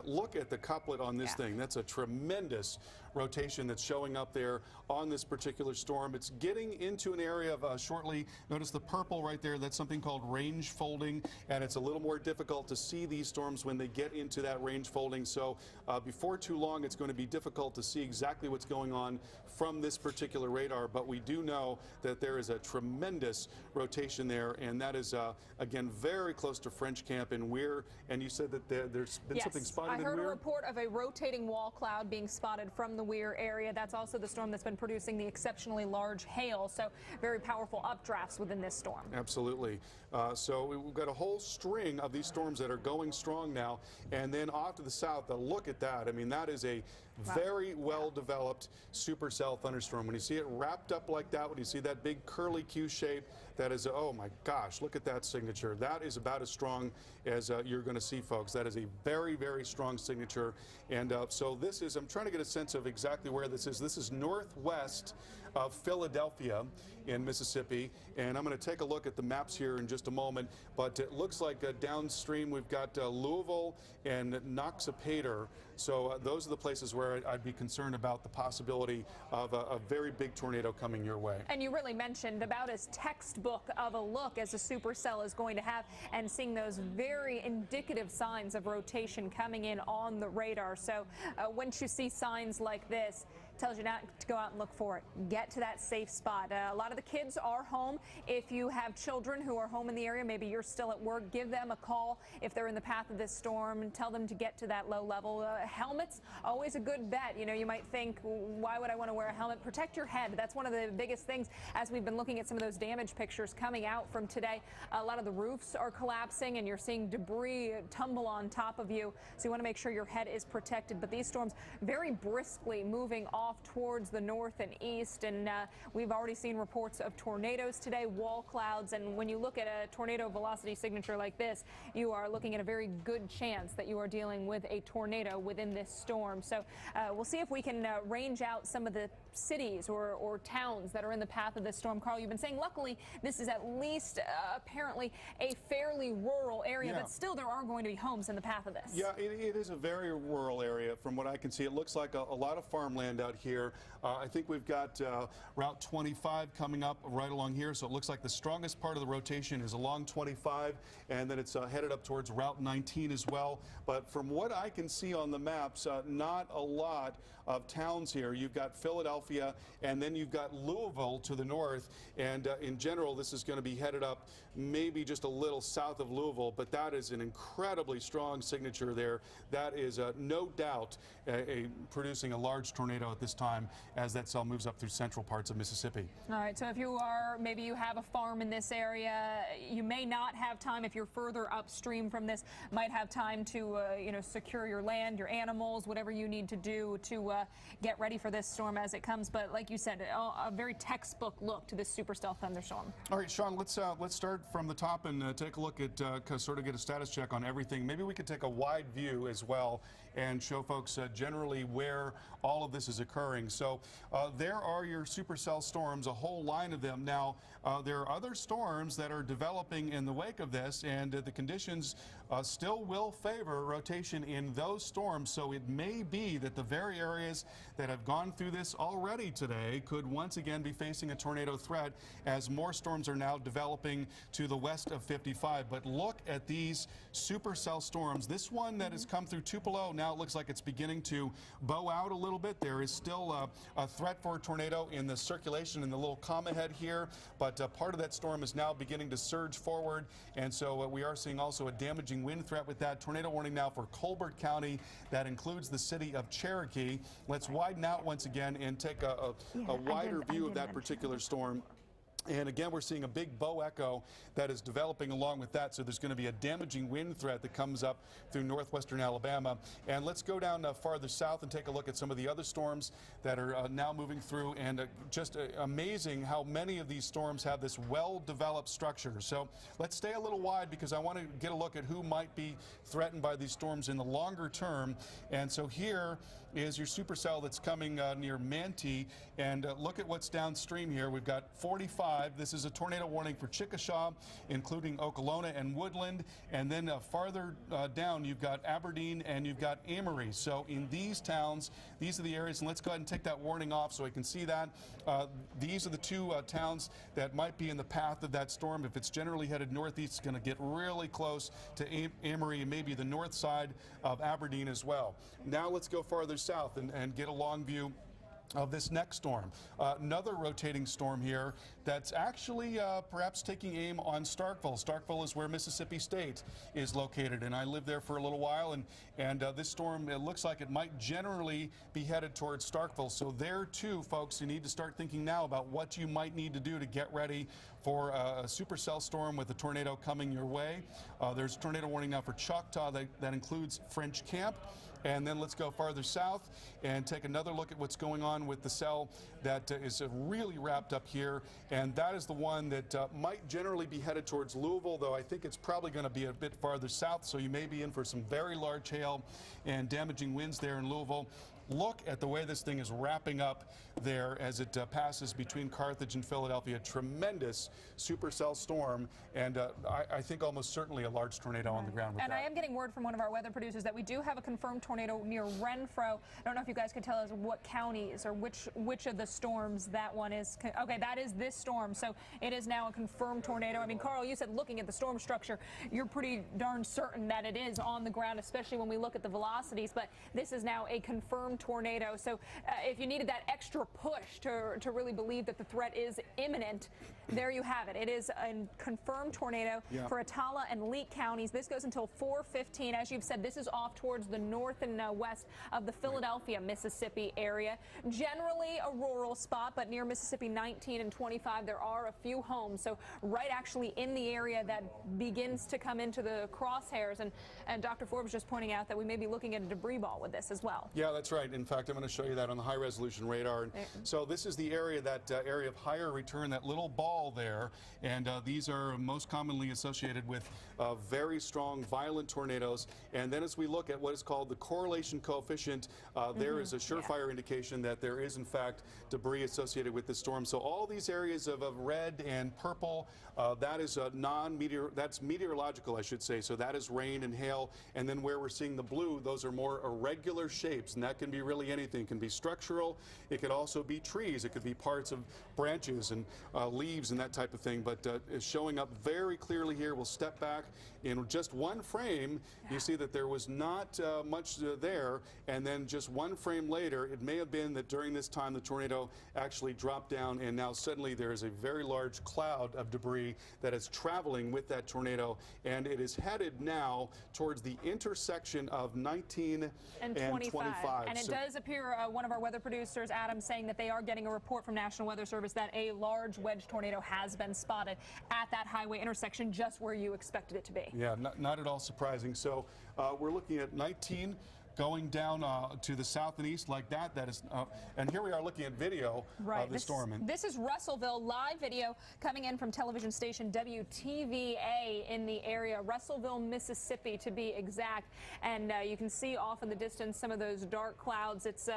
look at the couplet on this thing. That's a tremendous rotation that's showing up there on this particular storm. It's getting into an area of shortly. Notice the purple right there. That's something called range folding, and it's a little more difficult to see these storms when they get into that range folding. So before too long, it's going to be difficult to see exactly what's going on from this particular radar, but we do know that there is a tremendous rotation there, and that is again very close to French Camp in Weir. And you said that there's been something spotted in Weir? I heard a report of a rotating wall cloud being spotted from the Weir area. That's also the storm that's been producing the exceptionally large hail, so very powerful updrafts within this storm. Absolutely. So we've got a whole string of these storms that are going strong now, and then off to the south, look at that. I mean, that is a very well-developed supercell thunderstorm. When you see it wrapped up like that, when you see that big curly Q shape, that is, oh my gosh, look at that signature. That is about as strong as you're going to see, folks. That is a very, very strong signature. And so this is, I'm trying to get a sense of exactly where this is. This is northwest of Philadelphia in Mississippi. And I'm going to take a look at the maps here in just a moment. But it looks like downstream we've got Louisville and Noxapater. So those are the places where I'd be concerned about the possibility of a very big tornado coming your way. And you really mentioned about as textbook of a look as a supercell is going to have, and seeing those very indicative signs of rotation coming in on the radar. So once you see signs like this, tells you not to go out and look for it. Get to that safe spot. A lot of the kids are home. If you have children who are home in the area, maybe you're still at work, give them a call if they're in the path of this storm and tell them to get to that low level. Helmets, always a good bet. You know, you might think, why would I want to wear a helmet? Protect your head. That's one of the biggest things as we've been looking at some of those damage pictures coming out from today. A lot of the roofs are collapsing and you're seeing debris tumble on top of you. So you want to make sure your head is protected. But these storms very briskly moving off towards the north and east, and we've already seen reports of tornadoes today, wall clouds, and when you look at a tornado velocity signature like this, you are looking at a very good chance that you are dealing with a tornado within this storm. So we'll see if we can range out some of the cities or towns that are in the path of this storm. Carl, you've been saying luckily this is at least apparently a fairly rural area, but still there are going to be homes in the path of this. Yeah, it is a very rural area from what I can see. It looks like a lot of farmland out here. I think we've got Route 25 coming up right along here, so it looks like the strongest part of the rotation is along 25, and then it's headed up towards Route 19 as well. But from what I can see on the maps, not a lot of towns here. You've got Philadelphia, and then you've got Louisville to the north, and in general this is going to be headed up maybe just a little south of Louisville, but that is an incredibly strong signature there. That is no doubt producing a large tornado at this time as that cell moves up through central parts of Mississippi. All right, so if you are, maybe you have a farm in this area, you may not have time, if you're further upstream from this, might have time to you know, secure your land, your animals, whatever you need to do to get ready for this storm as it comes. But like you said, a very textbook look to this supercell thunderstorm. All right, Sean, let's start from the top and take a look at sort of get a status check on everything. Maybe we could take a wide view as well and show folks generally where all of this is occurring. So there are your supercell storms, a whole line of them. Now, there are other storms that are developing in the wake of this, and the conditions still will favor rotation in those storms. So it may be that the very areas that have gone through this already today could once again be facing a tornado threat as more storms are now developing to the west of 55. But look at these supercell storms. This one that has come through Tupelo, now it looks like it's beginning to bow out a little bit. There is still a threat for a tornado in the circulation in the little comma head here, but part of that storm is now beginning to surge forward, and so we are seeing also a damaging wind threat with that. Tornado warning now for Colbert County. That includes the city of Cherokee. Let's widen out once again and take a wider view of that particular storm. And again, we're seeing a big bow echo that is developing along with that. So there's going to be a damaging wind threat that comes up through northwestern Alabama. And let's go down farther south and take a look at some of the other storms that are now moving through. And just amazing how many of these storms have this well-developed structure. So let's stay a little wide because I want to get a look at who might be threatened by these storms in the longer term. And so here is your supercell that's coming near Manti. And look at what's downstream here. We've got 45. 5. This is a tornado warning for Chickasha, including Okolona and Woodland. And then farther down, you've got Aberdeen and you've got Amory. So in these towns, these are the areas, and let's go ahead and take that warning off so I can see that. These are the two towns that might be in the path of that storm. If it's generally headed northeast, it's going to get really close to Amory and maybe the north side of Aberdeen as well. Now let's go farther south and get a long view of this next storm. Another rotating storm here that's actually perhaps taking aim on Starkville. Starkville is where Mississippi State is located, and I lived there for a little while, and this storm, it looks like it might generally be headed towards Starkville. So there too, folks, you need to start thinking now about what you might need to do to get ready for a supercell storm with a tornado coming your way. There's a tornado warning now for Choctaw that includes French Camp. And then let's go farther south and take another look at what's going on with the cell that is really wrapped up here. And that is the one that might generally be headed towards Louisville, though I think it's probably going to be a bit farther south. So you may be in for some very large hail and damaging winds there in Louisville. Look at the way this thing is wrapping up there as it passes between Carthage and Philadelphia. Tremendous supercell storm, and I think almost certainly a large tornado on the ground with that. And I am getting word from one of our weather producers that we do have a confirmed tornado near Renfro. I don't know if you guys could tell us what counties or which of the storms that one is. Okay, that is this storm, so it is now a confirmed tornado. I mean, Carl, you said looking at the storm structure, you're pretty darn certain that it is on the ground, especially when we look at the velocities, but this is now a confirmed tornado. So if you needed that extra push to really believe that the threat is imminent, there you have it. It is a confirmed tornado for Atala and Leake counties. This goes until 4:15. As you've said, this is off towards the north and west of the Philadelphia, Mississippi area. Generally a rural spot, but near Mississippi 19 and 25, there are a few homes. So right actually in the area that begins to come into the crosshairs. And Dr. Forbes just pointing out that we may be looking at a debris ball with this as well. Yeah, that's right. In fact, I'm going to show you that on the high resolution radar. So this is the area, that area of higher return, that little ball there, and these are most commonly associated with very strong, violent tornadoes. And then as we look at what is called the correlation coefficient, there is a surefire indication that there is in fact debris associated with this storm. So all these areas of red and purple, that is that's meteorological, I should say. So that is rain and hail. And then where we're seeing the blue, those are more irregular shapes, and that can be really anything. It can be structural. It could also be trees. It could be parts of branches and leaves and that type of thing. But it's showing up very clearly here. We'll step back in just one frame. You see that there was not much there, and then just one frame later, it may have been that during this time the tornado actually dropped down, and now suddenly there is a very large cloud of debris that is traveling with that tornado, and it is headed now towards the intersection of 19 and 25. And it does appear, one of our weather producers, Adam, saying that they are getting a report from National Weather Service that a large wedge tornado has been spotted at that highway intersection, just where you expected it to be. Yeah, not at all surprising. So we're looking at 19 going down to the south and east like that. That is, and here we are looking at video of the storm. This is Russellville, live video coming in from television station WTVA in the area, Russellville, Mississippi to be exact. And you can see off in the distance some of those dark clouds. It's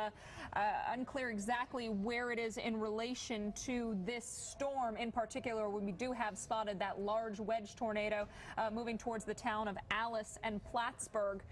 unclear exactly where it is in relation to this storm in particular. We do have spotted that large wedge tornado moving towards the town of Alice and Plattsburgh.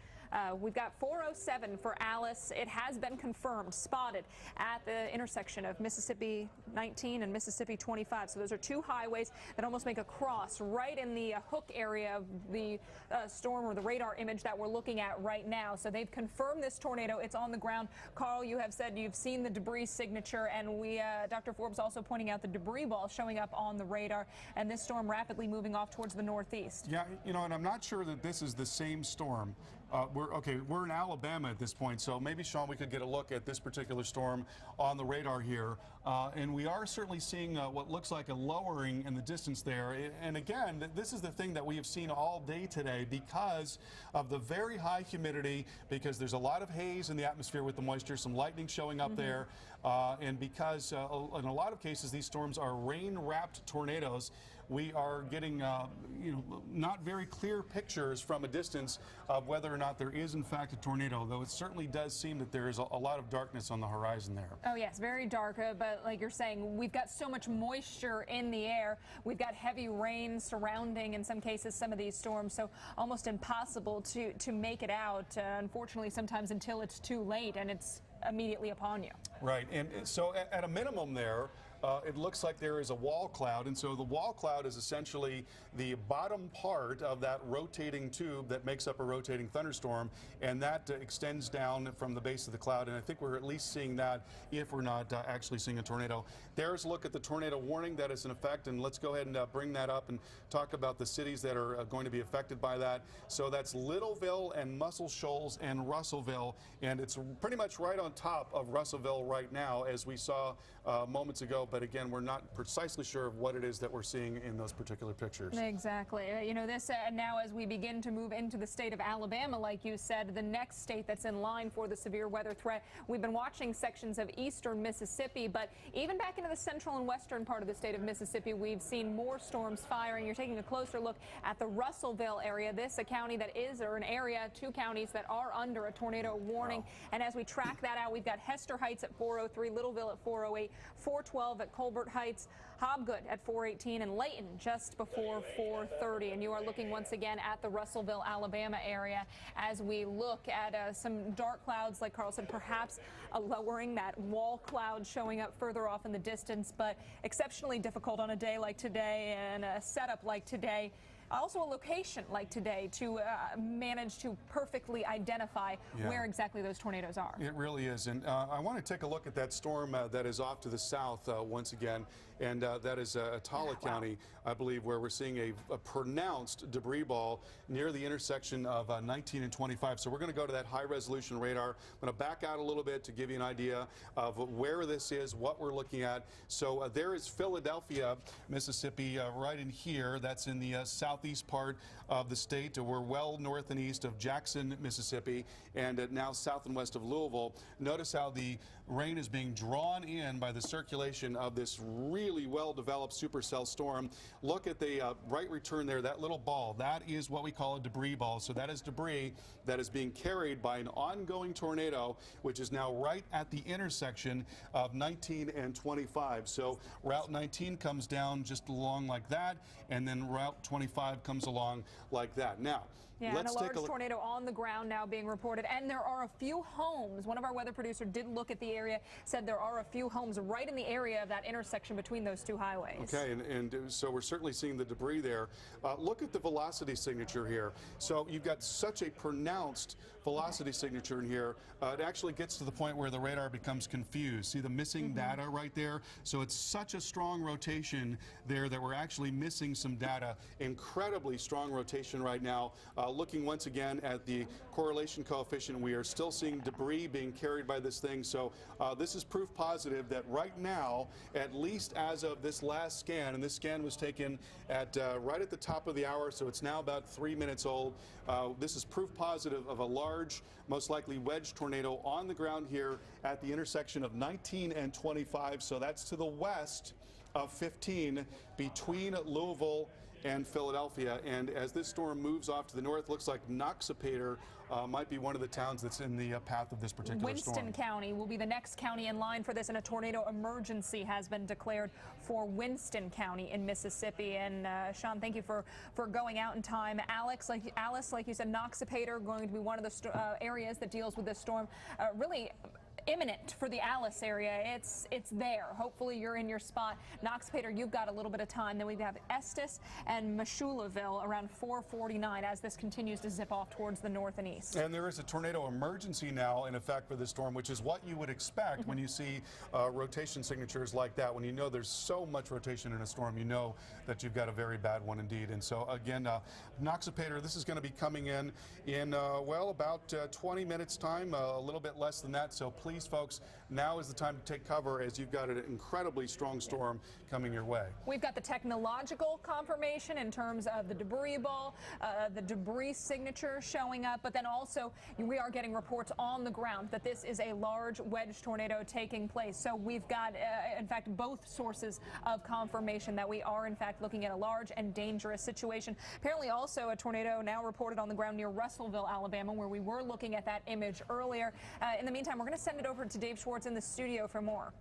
We've got 407 for Alice. It has been confirmed, spotted at the intersection of Mississippi 19 and Mississippi 25. So those are two highways that almost make a cross right in the hook area of the storm or the radar image that we're looking at right now. So they've confirmed this tornado. It's on the ground. Carl, you have said you've seen the debris signature, and we, Dr. Forbes also pointing out the debris ball showing up on the radar, and this storm rapidly moving off towards the northeast. Yeah, you know, and I'm not sure that this is the same storm. We're in Alabama at this point, so maybe, Sean, we could get a look at this particular storm on the radar here. And we are certainly seeing what looks like a lowering in the distance there. And again, this is the thing that we have seen all day today because of the very high humidity, because there's a lot of haze in the atmosphere with the moisture, some lightning showing up there, and because in a lot of cases these storms are rain-wrapped tornadoes. we are getting not very clear pictures from a distance of whether or not there is in fact a tornado, though it certainly does seem that there is a lot of darkness on the horizon there. Oh yes, very dark, but like you're saying, we've got so much moisture in the air. We've got heavy rain surrounding, in some cases, some of these storms, so almost impossible to make it out, unfortunately, sometimes until it's too late and it's immediately upon you. Right, and so at a minimum there, it looks like there is a wall cloud, and so the wall cloud is essentially the bottom part of that rotating tube that makes up a rotating thunderstorm, and that extends down from the base of the cloud, and I think we're at least seeing that if we're not actually seeing a tornado. There's a look at the tornado warning that is in effect, and let's go ahead and bring that up and talk about the cities that are going to be affected by that. So that's Littleville and Muscle Shoals and Russellville, and it's pretty much right on top of Russellville right now, as we saw moments ago, but again, we're not precisely sure of what it is that we're seeing in those particular pictures. Exactly. You know, this now as we begin to move into the state of Alabama, like you said, the next state that's in line for the severe weather threat. We've been watching sections of eastern Mississippi, but even back into the central and western part of the state of Mississippi, we've seen more storms firing. You're taking a closer look at the Russellville area. This a county that is, or an area, two counties that are under a tornado warning. Wow. And as we track that out, we've got Hester Heights at 403, Littleville at 408, 412 at Colbert Heights, Hobgood at 418, and Layton just before 430. And you are looking once again at the Russellville, Alabama area as we look at some dark clouds, like Carl said, perhaps lowering, that wall cloud showing up further off in the distance, but exceptionally difficult on a day like today and a setup like today. Also a location like today to manage to perfectly identify where exactly those tornadoes are. It really is. And I want to take a look at that storm that is off to the south once again, and that is Attala County, I believe, where we're seeing a pronounced debris ball near the intersection of 19 and 25. So we're going to go to that high resolution radar. I'm going to back out a little bit to give you an idea of where this is, what we're looking at. So there is Philadelphia, Mississippi, right in here. That's in the southeast part of the state. We're well north and east of Jackson, Mississippi, and now south and west of Louisville. Notice how the rain is being drawn in by the circulation of this really well-developed supercell storm. Look at the right return there, that little ball. That is what we call a debris ball. So that is debris that is being carried by an ongoing tornado, which is now right at the intersection of 19 and 25. So Route 19 comes down just along like that, and then Route 25 comes along like that. Now, and a large tornado on the ground now being reported, and there are a few homes. One of our weather producers did look at the area, said there are a few homes right in the area of that intersection between those two highways. Okay, and so we're certainly seeing the debris there. Look at the velocity signature here. So you've got such a pronounced velocity signature in here. It actually gets to the point where the radar becomes confused. See the missing data right there? So it's such a strong rotation there that we're actually missing some data. Incredibly strong rotation right now. Looking once again at the correlation coefficient, we are still seeing debris being carried by this thing. So this is proof positive that right now, at least as of this last scan, and this scan was taken at right at the top of the hour, so it's now about 3 minutes old. This is proof positive of a large, most likely wedge tornado on the ground here at the intersection of 19 and 25. So that's to the west of 15 between Louisville and Philadelphia. And as this storm moves off to the north, looks like Noxapater might be one of the towns that's in the path of this particular storm. Winston County will be the next county in line for this, and a tornado emergency has been declared for Winston County in Mississippi. And Sean, thank you for going out in time. Alice, like you said, Noxapater going to be one of the areas that deals with this storm. Really imminent for the Alice area. It's there. Hopefully you're in your spot. Noxapater, you've got a little bit of time. Then we have Estes and Meshulaville around 4:49 as this continues to zip off towards the north and east. And there is a tornado emergency now in effect for this storm, which is what you would expect when you see rotation signatures like that. When you know there's so much rotation in a storm, you know that you've got a very bad one indeed. And so again, Noxapater, this is going to be coming in well, about 20 minutes time, a little bit less than that. So please please, folks, now is the time to take cover as you've got an incredibly strong storm coming your way. We've got the technological confirmation in terms of the debris ball, the debris signature showing up, but then also we are getting reports on the ground that this is a large wedge tornado taking place. So we've got, in fact, both sources of confirmation that we are, in fact, looking at a large and dangerous situation. Apparently also a tornado now reported on the ground near Russellville, Alabama, where we were looking at that image earlier. In the meantime, we're going to send it over to Dave Schwartz in the studio for more.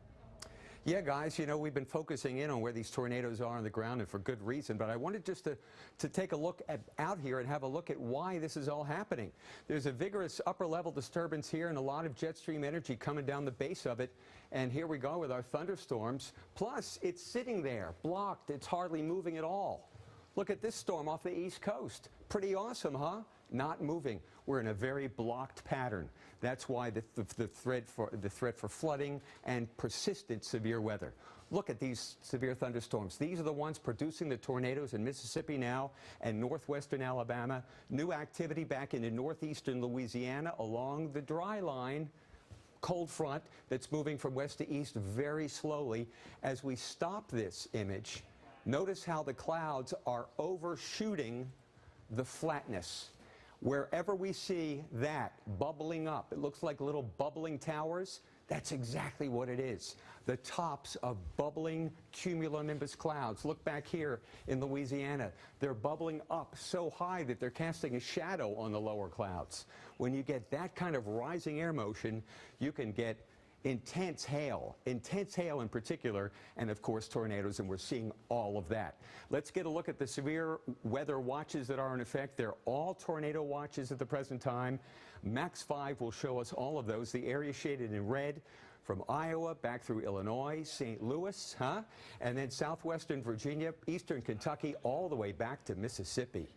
Yeah, guys, you know, we've been focusing in on where these tornadoes are on the ground, and for good reason, but I wanted just to take a look out here and have a look at why this is all happening. There's a vigorous upper-level disturbance here and a lot of jet stream energy coming down the base of it, and here we go with our thunderstorms. Plus, it's sitting there, blocked. It's hardly moving at all. Look at this storm off the East Coast. Pretty awesome, huh? Not moving. We're in a very blocked pattern. That's why the threat for flooding and persistent severe weather. Look at these severe thunderstorms. These are the ones producing the tornadoes in Mississippi now and northwestern Alabama. New activity back into northeastern Louisiana along the dry line. Cold front that's moving from west to east very slowly. As we stop this image, notice how the clouds are overshooting the flatness. Wherever we see that bubbling up, it looks like little bubbling towers. That's exactly what it is. The tops of bubbling cumulonimbus clouds. Look back here in Louisiana. They're bubbling up so high that they're casting a shadow on the lower clouds. When you get that kind of rising air motion, you can get intense hail in particular, and of course tornadoes, and we're seeing all of that. Let's get a look at the severe weather watches that are in effect. They're all tornado watches at the present time. Max 5 will show us all of those. The area shaded in red from Iowa back through Illinois, St. Louis, and then southwestern Virginia, eastern Kentucky, all the way back to Mississippi.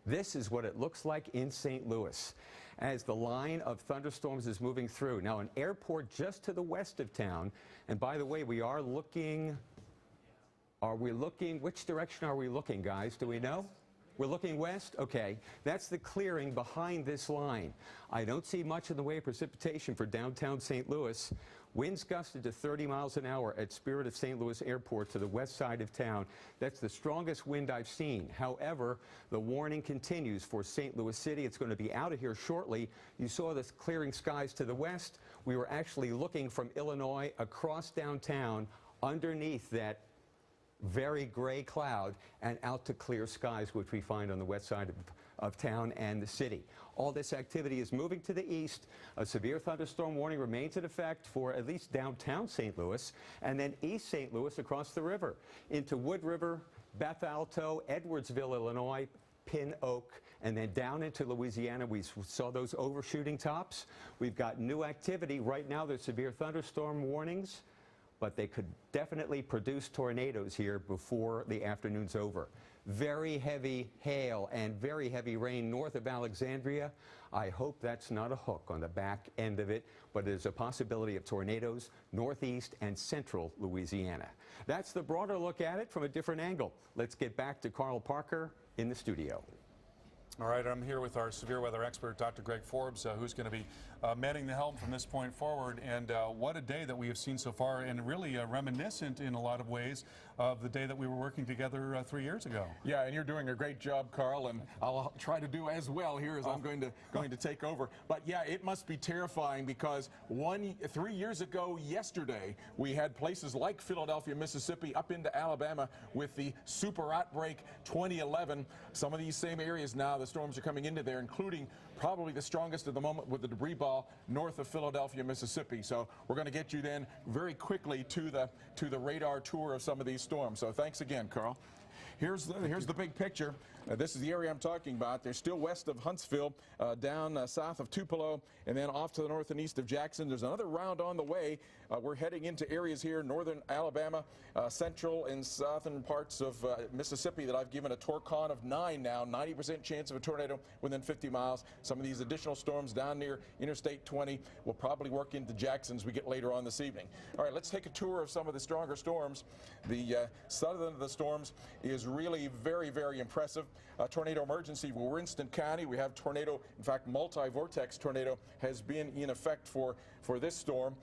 This is what it looks like in St. Louis as the line of thunderstorms is moving through. Now, an airport just to the west of town, and by the way, we are looking, which direction are we looking, guys? Do we know? We're looking west? Okay. That's the clearing behind this line. I don't see much in the way of precipitation for downtown St. Louis. Winds gusted to 30 miles an hour at Spirit of St. Louis Airport to the west side of town. That's the strongest wind I've seen. However, the warning continues for St. Louis City. It's going to be out of here shortly. You saw this clearing skies to the west. We were actually looking from Illinois across downtown underneath that very gray cloud and out to clear skies, which we find on the west side of town and the city. All this activity is moving to the east. A severe thunderstorm warning remains in effect for at least downtown St. Louis, and then east St. Louis across the river into Wood River, Beth Alto, Edwardsville, Illinois, Pin Oak, and then down into Louisiana. We saw those overshooting tops. We've got new activity. Right now there's severe thunderstorm warnings, but they could definitely produce tornadoes here before the afternoon's over. Very heavy hail and very heavy rain north of Alexandria. I hope that's not a hook on the back end of it, but there's a possibility of tornadoes northeast and central Louisiana. That's the broader look at it from a different angle. Let's get back to Carl Parker in the studio. All right, I'm here with our severe weather expert, Dr. Greg Forbes, who's going to be manning the helm from this point forward. And what a day that we have seen so far, and really reminiscent in a lot of ways of the day that we were working together 3 years ago. Yeah, and you're doing a great job, Carl, and I'll try to do as well here as I'm going to take over. But yeah, it must be terrifying because 3 years ago yesterday, we had places like Philadelphia, Mississippi, up into Alabama with the super outbreak 2011. Some of these same areas now, the storms are coming into there, including probably the strongest at the moment with the debris ball north of Philadelphia, Mississippi. So we're going to get you then very quickly to the radar tour of some of these storms. So thanks again, Carl. Here's the big picture. This is the area I'm talking about. They're still west of Huntsville, down south of Tupelo, and then off to the north and east of Jackson. There's another round on the way. We're heading into areas here, northern Alabama, central and southern parts of Mississippi that I've given a torcon of 9 now, 90% chance of a tornado within 50 miles. Some of these additional storms down near Interstate 20 will probably work into Jackson as we get later on this evening. All right, let's take a tour of some of the stronger storms. The southern of the storms is really very, very impressive. tornado emergency for Winston County. We have tornado, in fact, multi-vortex tornado has been in effect for this storm.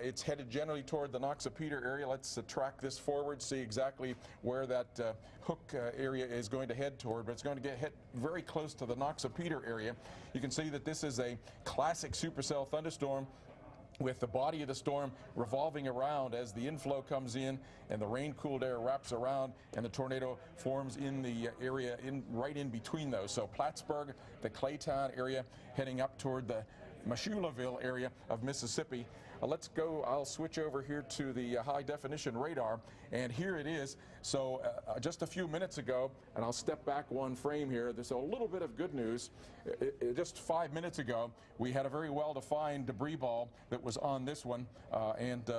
It's headed generally toward the Noxapater area. Let's track this forward, see exactly where that hook area is going to head toward, but it's going to get hit very close to the Noxapater area. You can see that this is a classic supercell thunderstorm, with the body of the storm revolving around as the inflow comes in and the rain-cooled air wraps around and the tornado forms in the area right in between those. So Plattsburgh, the Clayton area, heading up toward the Louisville area of Mississippi. Let's go, I'll switch over here to the high-definition radar, and here it is. So just a few minutes ago, and I'll step back one frame here, there's a little bit of good news. Just 5 minutes ago, we had a very well-defined debris ball that was on this one,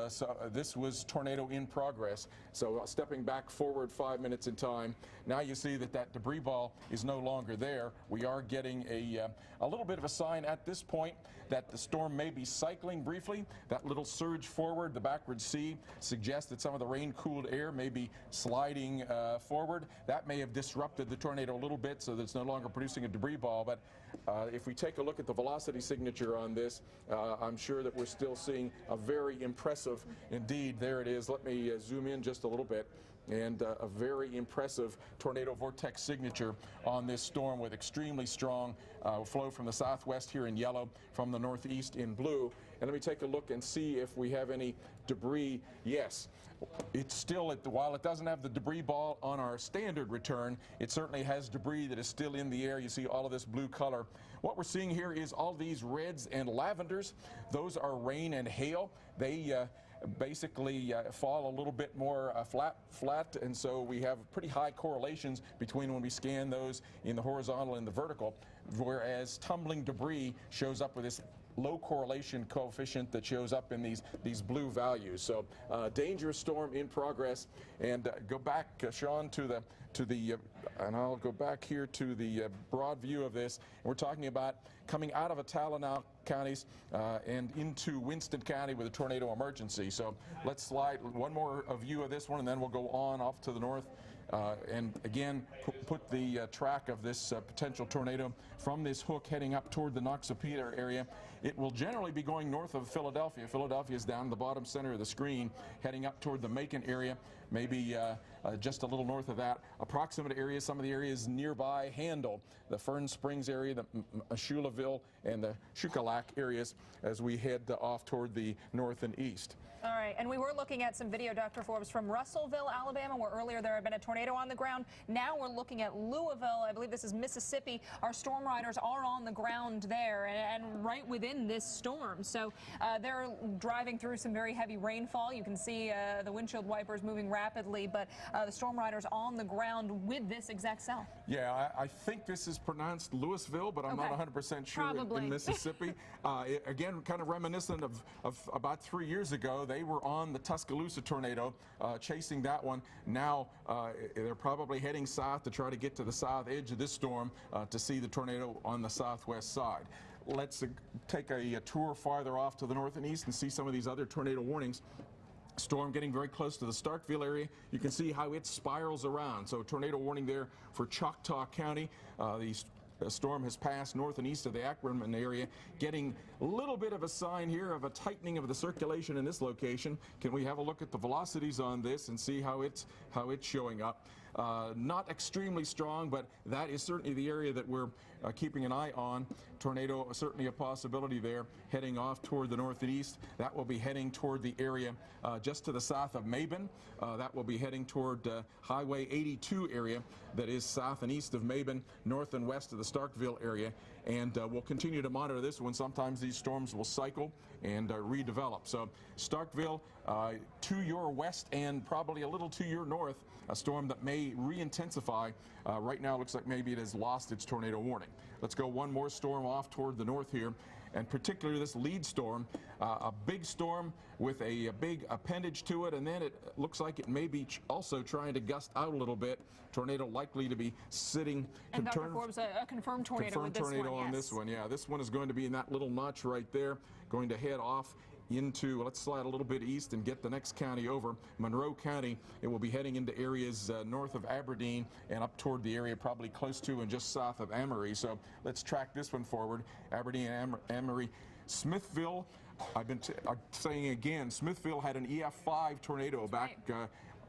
so this was tornado in progress. So stepping back forward 5 minutes in time, now you see that that debris ball is no longer there. We are getting a little bit of a sign at this point that the storm may be cycling briefly. That little surge forward, the backward C, suggests that some of the rain-cooled air may be sliding forward. That may have disrupted the tornado a little bit so that it's no longer producing a debris ball. But if we take a look at the velocity signature on this, I'm sure that we're still seeing a very impressive, indeed, there it is. Let me zoom in just a little bit. And a very impressive tornado vortex signature on this storm with extremely strong flow from the southwest here in yellow, from the northeast in blue. And let me take a look and see if we have any debris. Yes, it's still, while it doesn't have the debris ball on our standard return, it certainly has debris that is still in the air. You see all of this blue color. What we're seeing here is all these reds and lavenders. Those are rain and hail. They basically fall a little bit more flat, and so we have pretty high correlations between when we scan those in the horizontal and the vertical, whereas tumbling debris shows up with this low correlation coefficient that shows up in these blue values. So dangerous storm in progress. And go back, Sean, to the and I'll go back here to the broad view of this. And we're talking about coming out of Atala counties and into Winston County with a tornado emergency. So let's slide one more view of this one, and then we'll go on off to the north. And again, put the track of this potential tornado from this hook heading up toward the Noxapater area. It will generally be going north of Philadelphia. Philadelphia is down in the bottom center of the screen, heading up toward the Macon area, maybe just a little north of that. Approximate areas, some of the areas nearby, Handle, the Fern Springs area, the Louisville, and the Shuqualak areas as we head off toward the north and east. All right, and we were looking at some video, Dr. Forbes, from Russellville, Alabama, where earlier there had been a tornado on the ground. Now we're looking at Louisville. I believe this is Mississippi. Our storm riders are on the ground there and right within this storm. So they're driving through some very heavy rainfall. You can see the windshield wipers moving rapidly, but the storm riders on the ground with this exact cell. Yeah, I think this is pronounced Louisville, but I'm not 100% sure in Mississippi. Again, kind of reminiscent of about 3 years ago. They were on the Tuscaloosa tornado, chasing that one. Now they're probably heading south to try to get to the south edge of this storm to see the tornado on the southwest side. Let's take a tour farther off to the north and east and see some of these other tornado warnings. Storm getting very close to the Starkville area. You can see how it spirals around. So tornado warning there for Choctaw County. The storm has passed north and east of the Ackerman area, getting a little bit of a sign here of a tightening of the circulation in this location. Can we have a look at the velocities on this and see how it's showing up? Not extremely strong, but that is certainly the area that we're keeping an eye on. Tornado, certainly a possibility there, heading off toward the north and east. That will be heading toward the area just to the south of Mabon. That will be heading toward Highway 82 area that is south and east of Mabon, north and west of the Starkville area. And we'll continue to monitor this one. Sometimes these storms will cycle and redevelop. So Starkville to your west and probably a little to your north, a storm that may re-intensify. Right now it looks like maybe it has lost its tornado warning. Let's go one more storm off toward the north here, and particularly this lead storm, a big storm with a big appendage to it, and then it looks like it may be also trying to gust out a little bit. Tornado likely to be sitting. And Dr. Forbes, a confirmed tornado with this one, on this one, yeah. This one is going to be in that little notch right there, going to head off into, let's slide a little bit east and get the next county over, Monroe County. It will be heading into areas north of Aberdeen and up toward the area probably close to and just south of Amory. So let's track this one forward. Aberdeen and Amory. Smithville, I've been saying again, Smithville had an EF5 tornado back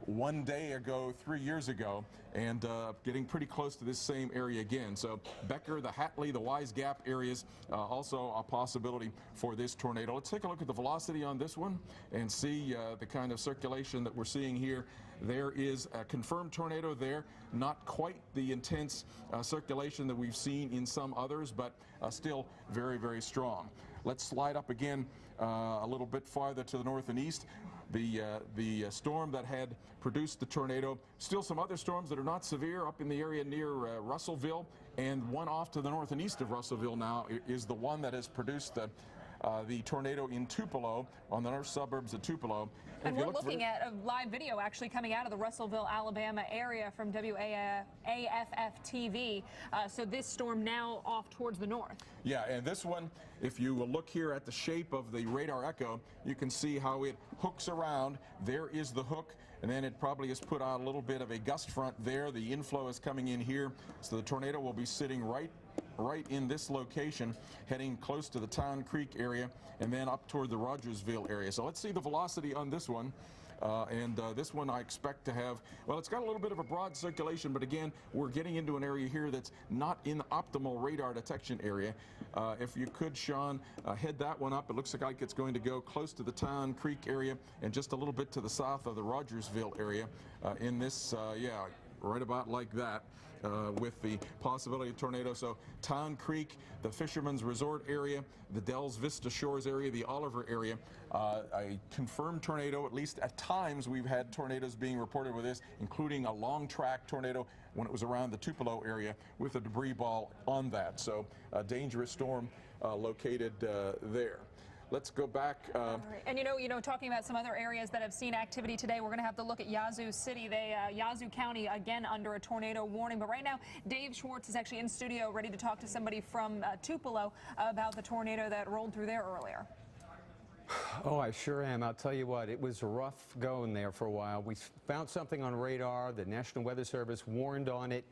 one day ago, 3 years ago, and getting pretty close to this same area again. So Becker, the Hatley, the Wise Gap areas, also a possibility for this tornado. Let's take a look at the velocity on this one and see the kind of circulation that we're seeing here. There is a confirmed tornado there, not quite the intense circulation that we've seen in some others, but still very, very strong. Let's slide up again a little bit farther to the north and east. The storm that had produced the tornado, still some other storms that are not severe up in the area near Russellville, and one off to the north and east of Russellville now is the one that has produced the tornado in Tupelo, on the north suburbs of Tupelo. And we're looking at a live video actually coming out of the Russellville, Alabama area from WAFF TV. So this storm now off towards the north. Yeah, and this one, if you will look here at the shape of the radar echo, you can see how it hooks around. There is the hook, and then it probably has put out a little bit of a gust front there. The inflow is coming in here, so the tornado will be sitting right in this location, heading close to the Town Creek area and then up toward the Rogersville area. So let's see the velocity on this one. This one I expect to have, well, it's got a little bit of a broad circulation, but again, we're getting into an area here that's not in the optimal radar detection area. If you could, Sean, head that one up. It looks like it's going to go close to the Town Creek area and just a little bit to the south of the Rogersville area in this, yeah, right about like that. With the possibility of tornado. So Town Creek, the Fisherman's Resort area, the Dells Vista Shores area, the Oliver area, a confirmed tornado. At least at times we've had tornadoes being reported with this, including a long track tornado when it was around the Tupelo area with a debris ball on that. So a dangerous storm located there. Let's go back. Right. And you know, talking about some other areas that have seen activity today, we're going to have to look at Yazoo City. Yazoo County again under a tornado warning. But right now, Dave Schwartz is actually in studio, ready to talk to somebody from Tupelo about the tornado that rolled through there earlier. Oh, I sure am. I'll tell you what, it was rough going there for a while. We found something on radar. The National Weather Service warned on it.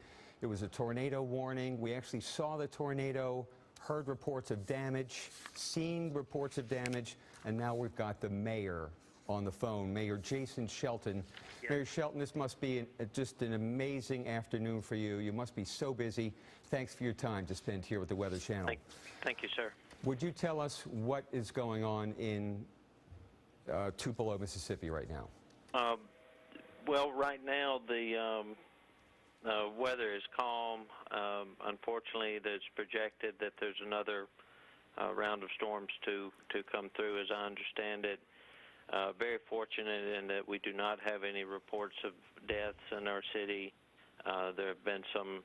It was a tornado warning. We actually saw the tornado, heard reports of damage, seen reports of damage, and now we've got the mayor on the phone, Mayor Jason Shelton. Yes. Mayor Shelton, this must be just an amazing afternoon for you. You must be so busy. Thanks for your time to spend here with the Weather Channel. Thank you, sir. Would you tell us what is going on in Tupelo, Mississippi right now? Well, right now the weather is calm. Unfortunately, it's projected that there's another round of storms to come through, as I understand it. Very fortunate in that we do not have any reports of deaths in our city. There have been some,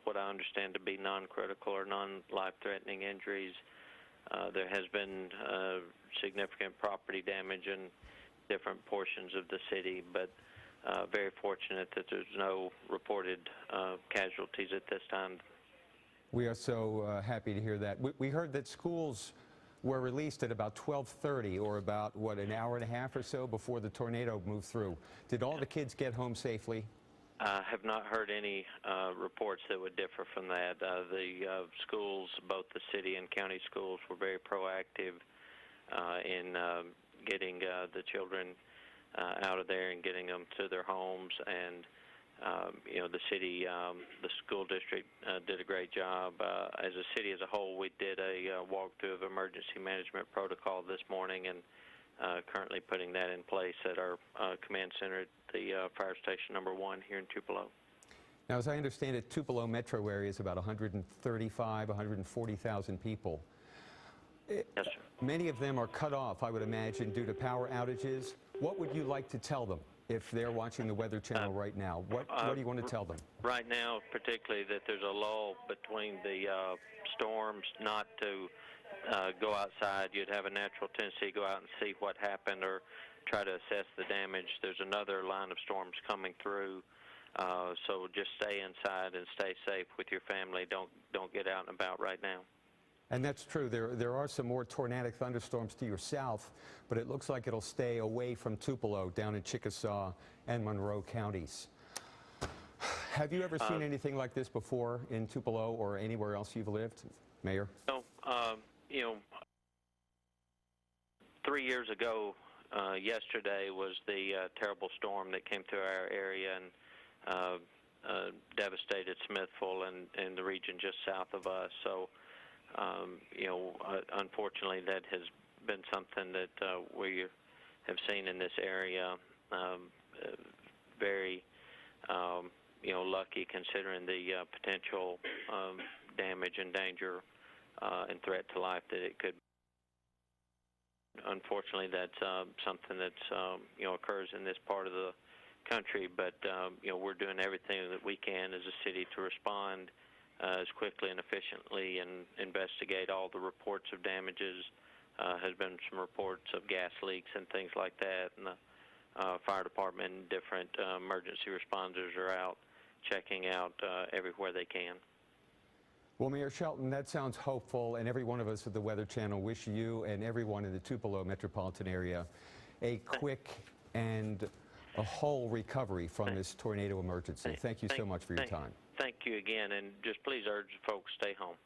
what I understand to be non-critical or non-life-threatening injuries. There has been significant property damage in different portions of the city, but very fortunate that there's no reported casualties at this time. We are so happy to hear that. We heard that schools were released at about 12:30, or about, what, an hour and a half or so before the tornado moved through. Did all the kids get home safely? I have not heard any reports that would differ from that. The schools, both the city and county schools, were very proactive in getting the children out of there and getting them to their homes. And the city, the school district did a great job. As a city as a whole, we did a walkthrough of emergency management protocol this morning, and currently putting that in place at our command center at the fire station number 1 here in Tupelo. Now, as I understand it, Tupelo metro area is about 140,000 people. Yes, sir. Many of them are cut off, I would imagine, due to power outages. What would you like to tell them if they're watching the Weather Channel right now? What do you want to tell them? Right now, particularly, that there's a lull between the storms, not to go outside. You'd have a natural tendency to go out and see what happened or try to assess the damage. There's another line of storms coming through, so just stay inside and stay safe with your family. Don't get out and about right now. And that's true. There are some more tornadic thunderstorms to your south, but it looks like it'll stay away from Tupelo down in Chickasaw and Monroe counties. Have you ever seen anything like this before in Tupelo or anywhere else you've lived, Mayor? No, 3 years ago, yesterday was the terrible storm that came through our area and devastated Smithville and the region just south of us. So, unfortunately, that has been something that we have seen in this area. Very, lucky considering the potential damage and danger and threat to life that it could. Unfortunately, that's something that's occurs in this part of the country. But we're doing everything that we can as a city to respond as quickly and efficiently and investigate all the reports of damages. Has been some reports of gas leaks and things like that, and the fire department and different emergency responders are out checking out everywhere they can. Well, Mayor Shelton, that sounds hopeful, and every one of us at the Weather Channel wish you and everyone in the Tupelo metropolitan area a quick and a whole recovery from this tornado emergency. Thank you so much for your time. Thank you again, and just please urge folks stay home.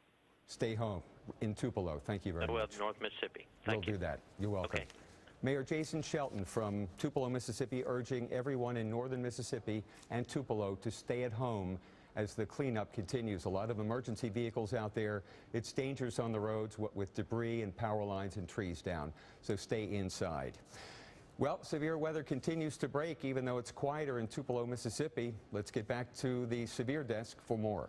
Stay home in Tupelo. Thank you very much. Well, North Mississippi. Thank you. We'll do that. You're welcome. Okay. Mayor Jason Shelton from Tupelo, Mississippi, urging everyone in northern Mississippi and Tupelo to stay at home as the cleanup continues. A lot of emergency vehicles out there. It's dangerous on the roads with debris and power lines and trees down, so stay inside. Well, severe weather continues to break, even though it's quieter in Tupelo, Mississippi. Let's get back to the severe desk for more.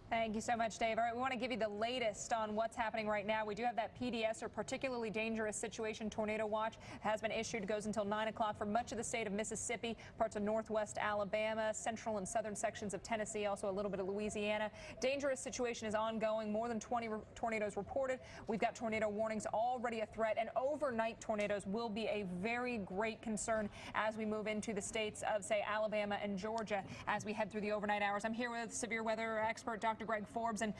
Thank you so much, Dave. All right, we want to give you the latest on what's happening right now. We do have that PDS, or particularly dangerous situation tornado watch, has been issued. It goes until 9 o'clock for much of the state of Mississippi, parts of northwest Alabama, central and southern sections of Tennessee, also a little bit of Louisiana. Dangerous situation is ongoing. More than 20 tornadoes reported. We've got tornado warnings already a threat, and overnight tornadoes will be a very great concern as we move into the states of, say, Alabama and Georgia as we head through the overnight hours. I'm here with severe weather expert Dr. Greg Forbes, and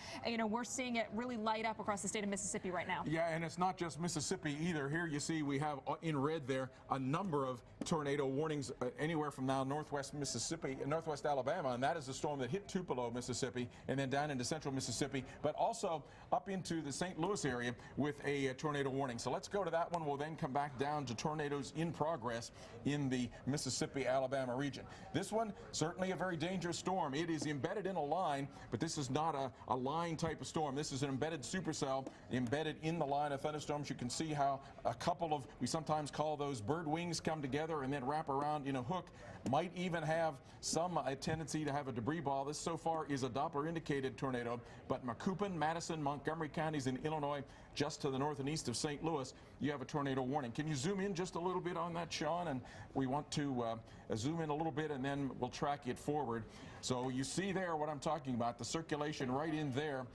we're seeing it really light up across the state of Mississippi right now. Yeah, and it's not just Mississippi either. Here you see we have in red there a number of tornado warnings anywhere from now northwest Mississippi, northwest Alabama, and that is the storm that hit Tupelo, Mississippi, and then down into central Mississippi, but also up into the St. Louis area with a tornado warning. So let's go to that one. We'll then come back down to tornadoes in progress in the Mississippi-Alabama region. This one, certainly a very dangerous storm. It is embedded in a line, but this is not a line type of storm. This is an embedded supercell embedded in the line of thunderstorms. You can see how a couple of, we sometimes call those bird wings, come together and then wrap around in a hook. Might even have some tendency to have a debris ball. This so far is a Doppler indicated tornado, but Macoupin, Madison, Montgomery counties in Illinois, just to the north and east of St. Louis, you have a tornado warning. Can you zoom in just a little bit on that, Sean? And we want to zoom in a little bit, and then we'll track it forward. So you see there what I'm talking about. The circulation right in there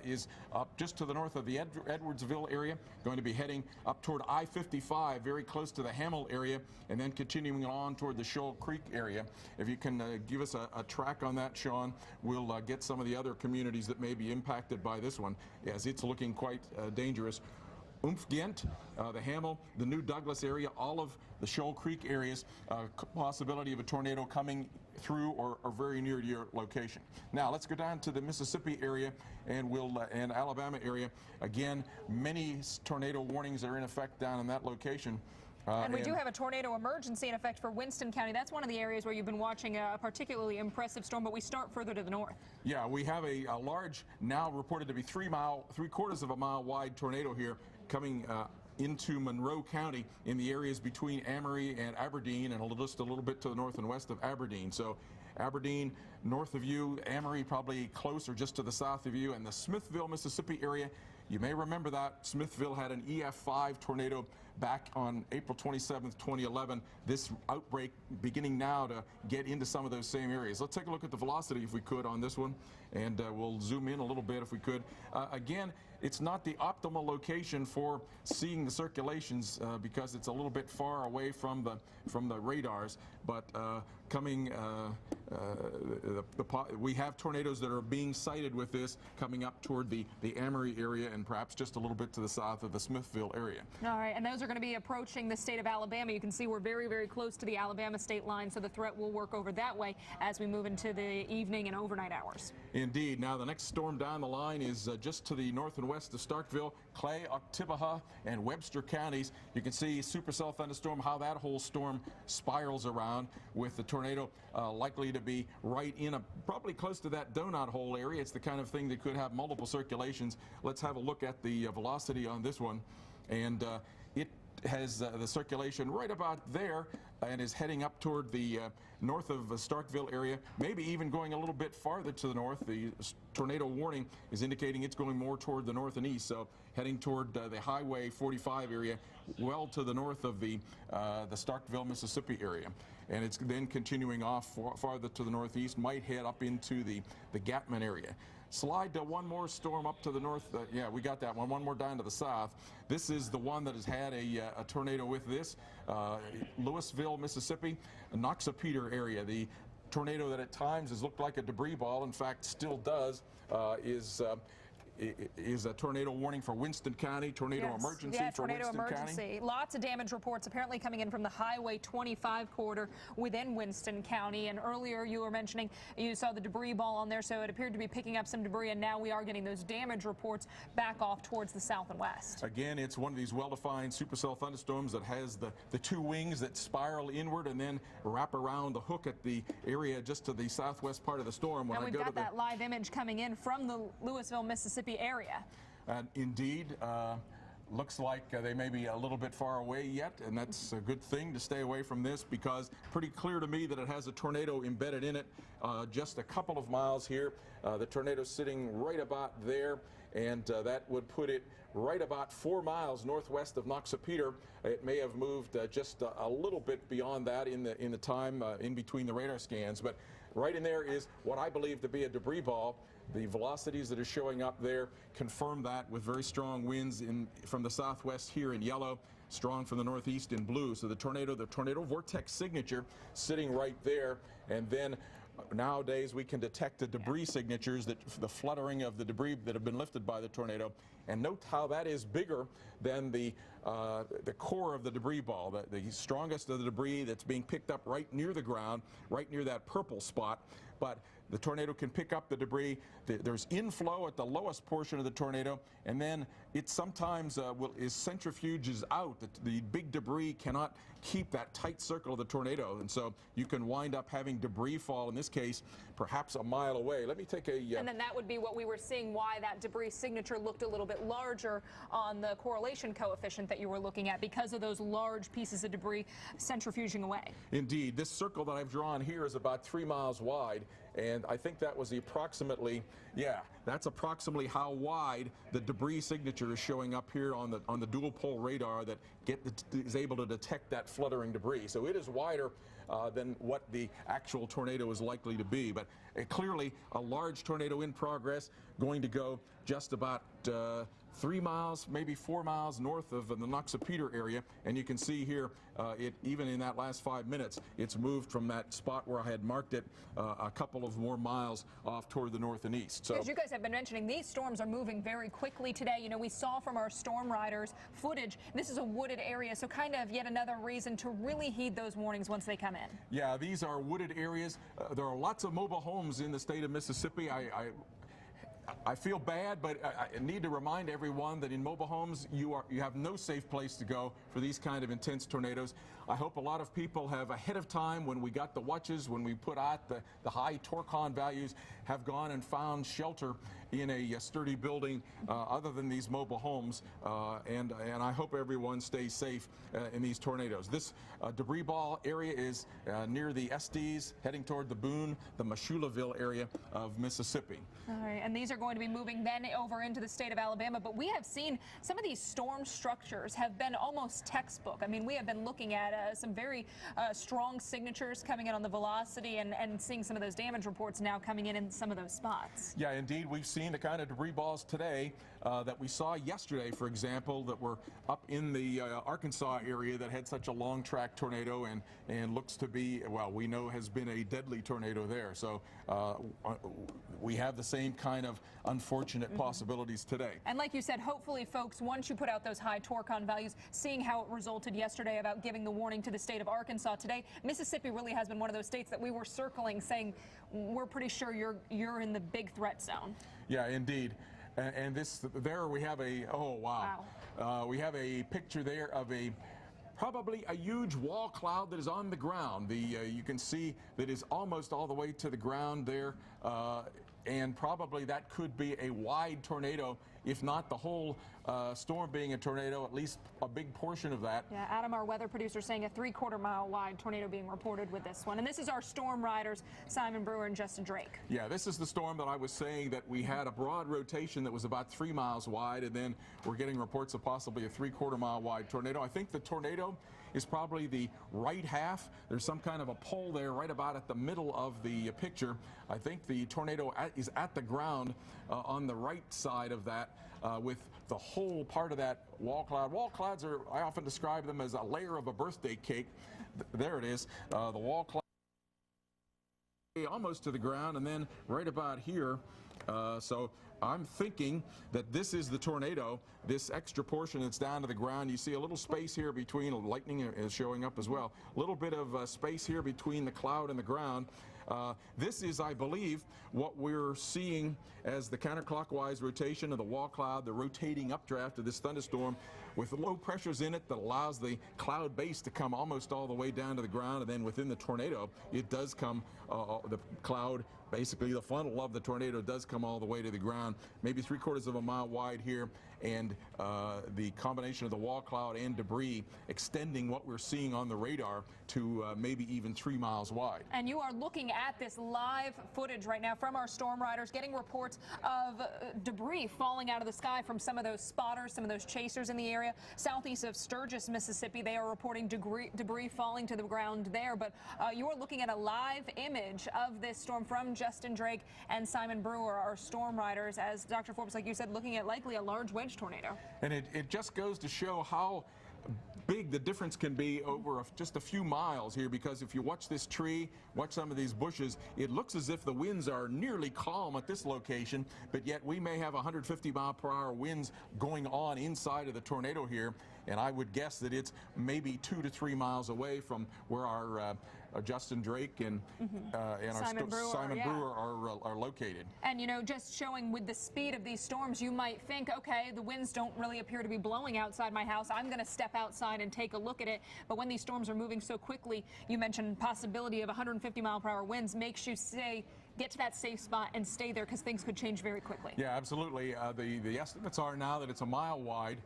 is up just to the north of the Edwardsville area, going to be heading up toward I-55, very close to the Hamel area, and then continuing on toward the Shoal Creek area. If you can give us a track on that, Sean, we'll get some of the other communities that may be impacted by this one, as it's looking quite dangerous. Ghent, the Hamel, the New Douglas area, all of the Shoal Creek areas, possibility of a tornado coming through or very near to your location. Now let's go down to the Mississippi area and and Alabama area. Again, many tornado warnings are in effect down in that location. And we do have a tornado emergency in effect for Winston County. That's one of the areas where you've been watching a particularly impressive storm, but we start further to the north. Yeah, we have a large, now reported to be 3/4 of a mile wide tornado here coming into Monroe County in the areas between Amory and Aberdeen, and just a little bit to the north and west of Aberdeen. So Aberdeen north of you, Amory probably closer just to the south of you, and the Smithville, Mississippi area. You may remember that Smithville had an EF5 tornado back on April 27th, 2011. This outbreak beginning now to get into some of those same areas. Let's take a look at the velocity if we could on this one, and we'll zoom in a little bit if we could. Again, it's not the optimal location for seeing the circulations because it's a little bit far away from the radars, but we have tornadoes that are being sighted with this coming up toward the Amory area and perhaps just a little bit to the south of the Smithville area. All right, and those are going to be approaching the state of Alabama. You can see we're very, very close to the Alabama state line, so the threat will work over that way as we move into the evening and overnight hours. Indeed. Now, the next storm down the line is just to the north and west of Starkville, Clay, Oktibbeha, and Webster counties. You can see supercell thunderstorm, how that whole storm spirals around with the tornado likely to be right in probably close to that donut hole area. It's the kind of thing that could have multiple circulations. Let's have a look at the velocity on this one. And it has the circulation right about there and is heading up toward the north of Starkville area, maybe even going a little bit farther to the north. The tornado warning is indicating it's going more toward the north and east, so heading toward the Highway 45 area, well to the north of the Starkville, Mississippi area. And it's then continuing off farther to the northeast, might head up into the Gatman area. Slide to one more storm up to the north. Yeah, we got that one. One more down to the south. This is the one that has had a tornado with this. Louisville, Mississippi, Noxapater area. The tornado that at times has looked like a debris ball, in fact still does, is a tornado warning for Winston County, tornado emergency for Winston County. Lots of damage reports apparently coming in from the Highway 25 corridor within Winston County. And earlier you were mentioning you saw the debris ball on there, so it appeared to be picking up some debris, and now we are getting those damage reports back off towards the south and west. Again, it's one of these well-defined supercell thunderstorms that has the two wings that spiral inward and then wrap around the hook at the area just to the southwest part of the storm. When and we've got that live image coming in from the Louisville, Mississippi area. Indeed, looks like they may be a little bit far away yet, and that's a good thing to stay away from this, because pretty clear to me that it has a tornado embedded in it just a couple of miles here. The tornado's sitting right about there, and that would put it right about 4 miles northwest of Noxapater. It may have moved just a little bit beyond that in the time in between the radar scans, but right in there is what I believe to be a debris ball. The velocities that are showing up there confirm that, with very strong winds from the southwest here in yellow, strong from the northeast in blue. So the tornado vortex signature sitting right there, and then nowadays we can detect the debris signatures, the fluttering of the debris that have been lifted by the tornado. And note how that is bigger than the core of the debris ball, the strongest of the debris that's being picked up right near the ground, right near that purple spot. But the tornado can pick up the debris. There's inflow at the lowest portion of the tornado, and then it sometimes centrifuges out. The big debris cannot keep that tight circle of the tornado, and so you can wind up having debris fall, in this case, perhaps a mile away. Let me take a... And then that would be what we were seeing, why that debris signature looked a little bit larger on the correlation coefficient that you were looking at, because of those large pieces of debris centrifuging away. Indeed. This circle that I've drawn here is about 3 miles wide, and I think that was that's approximately how wide the debris signature is showing up here on the dual pole radar that is able to detect that fluttering debris. So it is wider than what the actual tornado is likely to be, but clearly a large tornado in progress, going to go just about 3 miles, maybe 4 miles north of the Noxapater area, and you can see here, even in that last 5 minutes, it's moved from that spot where I had marked it a couple of more miles off toward the north and east. So, as you guys have been mentioning, these storms are moving very quickly today. You know, we saw from our storm riders footage, this is a wooded area, so kind of yet another reason to really heed those warnings once they come in. Yeah, these are wooded areas. There are lots of mobile homes in the state of Mississippi. I feel bad, but I need to remind everyone that in mobile homes, you have no safe place to go for these kind of intense tornadoes. I hope a lot of people have, ahead of time, when we got the watches, when we put out the high Torcon values, have gone and found shelter in a sturdy building other than these mobile homes, and I hope everyone stays safe in these tornadoes. This debris ball area is near the Estes, heading toward the Boone, the Louisville area of Mississippi. All right, and these are going to be moving then over into the state of Alabama, but we have seen some of these storm structures have been almost textbook. I mean, we have been looking at some very strong signatures coming in on the velocity and seeing some of those damage reports now coming in some of those spots. Yeah, indeed, we've seen the kind of debris balls today that we saw yesterday, for example, that were up in the Arkansas area that had such a long track tornado and looks to be, well, we know has been a deadly tornado there. So we have the same kind of unfortunate possibilities today. And like you said, hopefully, folks, once you put out those high torcon values, seeing how it resulted yesterday about giving the warning to the state of Arkansas today, Mississippi really has been one of those states that we were circling, saying we're pretty sure you're in the big threat zone. Yeah, indeed. And this, there we have a, oh wow. We have a picture there of probably a huge wall cloud that is on the ground. You can see that is almost all the way to the ground there, and probably that could be a wide tornado, if not the whole storm being a tornado, at least a big portion of that. Yeah, Adam, our weather producer, saying a 3/4 mile wide tornado being reported with this one. And this is our storm riders, Simon Brewer and Justin Drake. Yeah, this is the storm that I was saying that we had a broad rotation that was about 3 miles wide, and then we're getting reports of possibly a 3/4 mile wide tornado. I think the tornado is probably the right half. There's some kind of a pole there right about at the middle of the picture. I think the tornado is at the ground on the right side of that, with the whole part of that wall cloud. Wall clouds are, I often describe them as a layer of a birthday cake. There it is, the wall cloud almost to the ground, and then right about here. So I'm thinking that this is the tornado, this extra portion that's down to the ground. You see a little space here between, lightning is showing up as well, a little bit of space here between the cloud and the ground. This is, I believe, what we're seeing as the counterclockwise rotation of the wall cloud, the rotating updraft of this thunderstorm with low pressures in it that allows the cloud base to come almost all the way down to the ground, and then within the tornado, it does come, the cloud, basically the funnel of the tornado does come all the way to the ground, maybe 3/4 of a mile wide here, and the combination of the wall cloud and debris extending what we're seeing on the radar to maybe even 3 miles wide. And you are looking at this live footage right now from our storm riders, getting reports of debris falling out of the sky from some of those spotters, some of those chasers in the area. Southeast of Sturgis, Mississippi, they are reporting debris falling to the ground there. But you are looking at a live image of this storm from Justin Drake and Simon Brewer, our storm riders, as Dr. Forbes, like you said, looking at likely a large wedge tornado. And it just goes to show how big the difference can be over just a few miles here, because if you watch this tree, watch some of these bushes, it looks as if the winds are nearly calm at this location, but yet we may have 150-mile-per-hour winds going on inside of the tornado here, and I would guess that it's maybe 2 to 3 miles away from where our Justin Drake and Simon Brewer are located. And, you know, just showing with the speed of these storms, you might think, okay, the winds don't really appear to be blowing outside my house. I'm going to step outside and take a look at it. But when these storms are moving so quickly, you mentioned possibility of 150-mile-per-hour winds makes you say, get to that safe spot and stay there, because things could change very quickly. Yeah, absolutely. The estimates are now that it's a mile wide.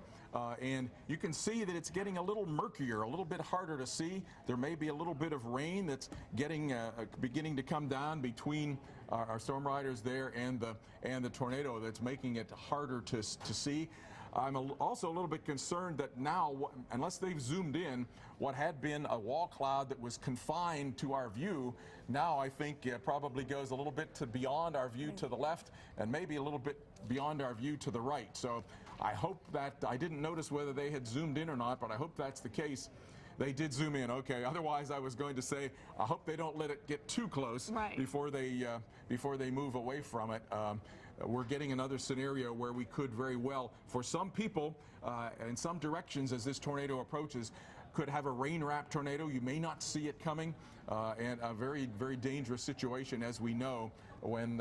And you can see that it's getting a little murkier, a little bit harder to see. There may be a little bit of rain that's getting beginning to come down between our storm riders there and the tornado, that's making it harder to see. I'm also a little bit concerned that now, unless they've zoomed in, what had been a wall cloud that was confined to our view, now I think it probably goes a little bit beyond our view to the left, and maybe a little bit beyond our view to the right. So I hope that, I didn't notice whether they had zoomed in or not, but I hope that's the case. They did zoom in, okay. Otherwise, I was going to say, I hope they don't let it get too close before they move away from it. We're getting another scenario where we could very well, for some people, in some directions as this tornado approaches, could have a rain-wrapped tornado. You may not see it coming, and a very, very dangerous situation, as we know, when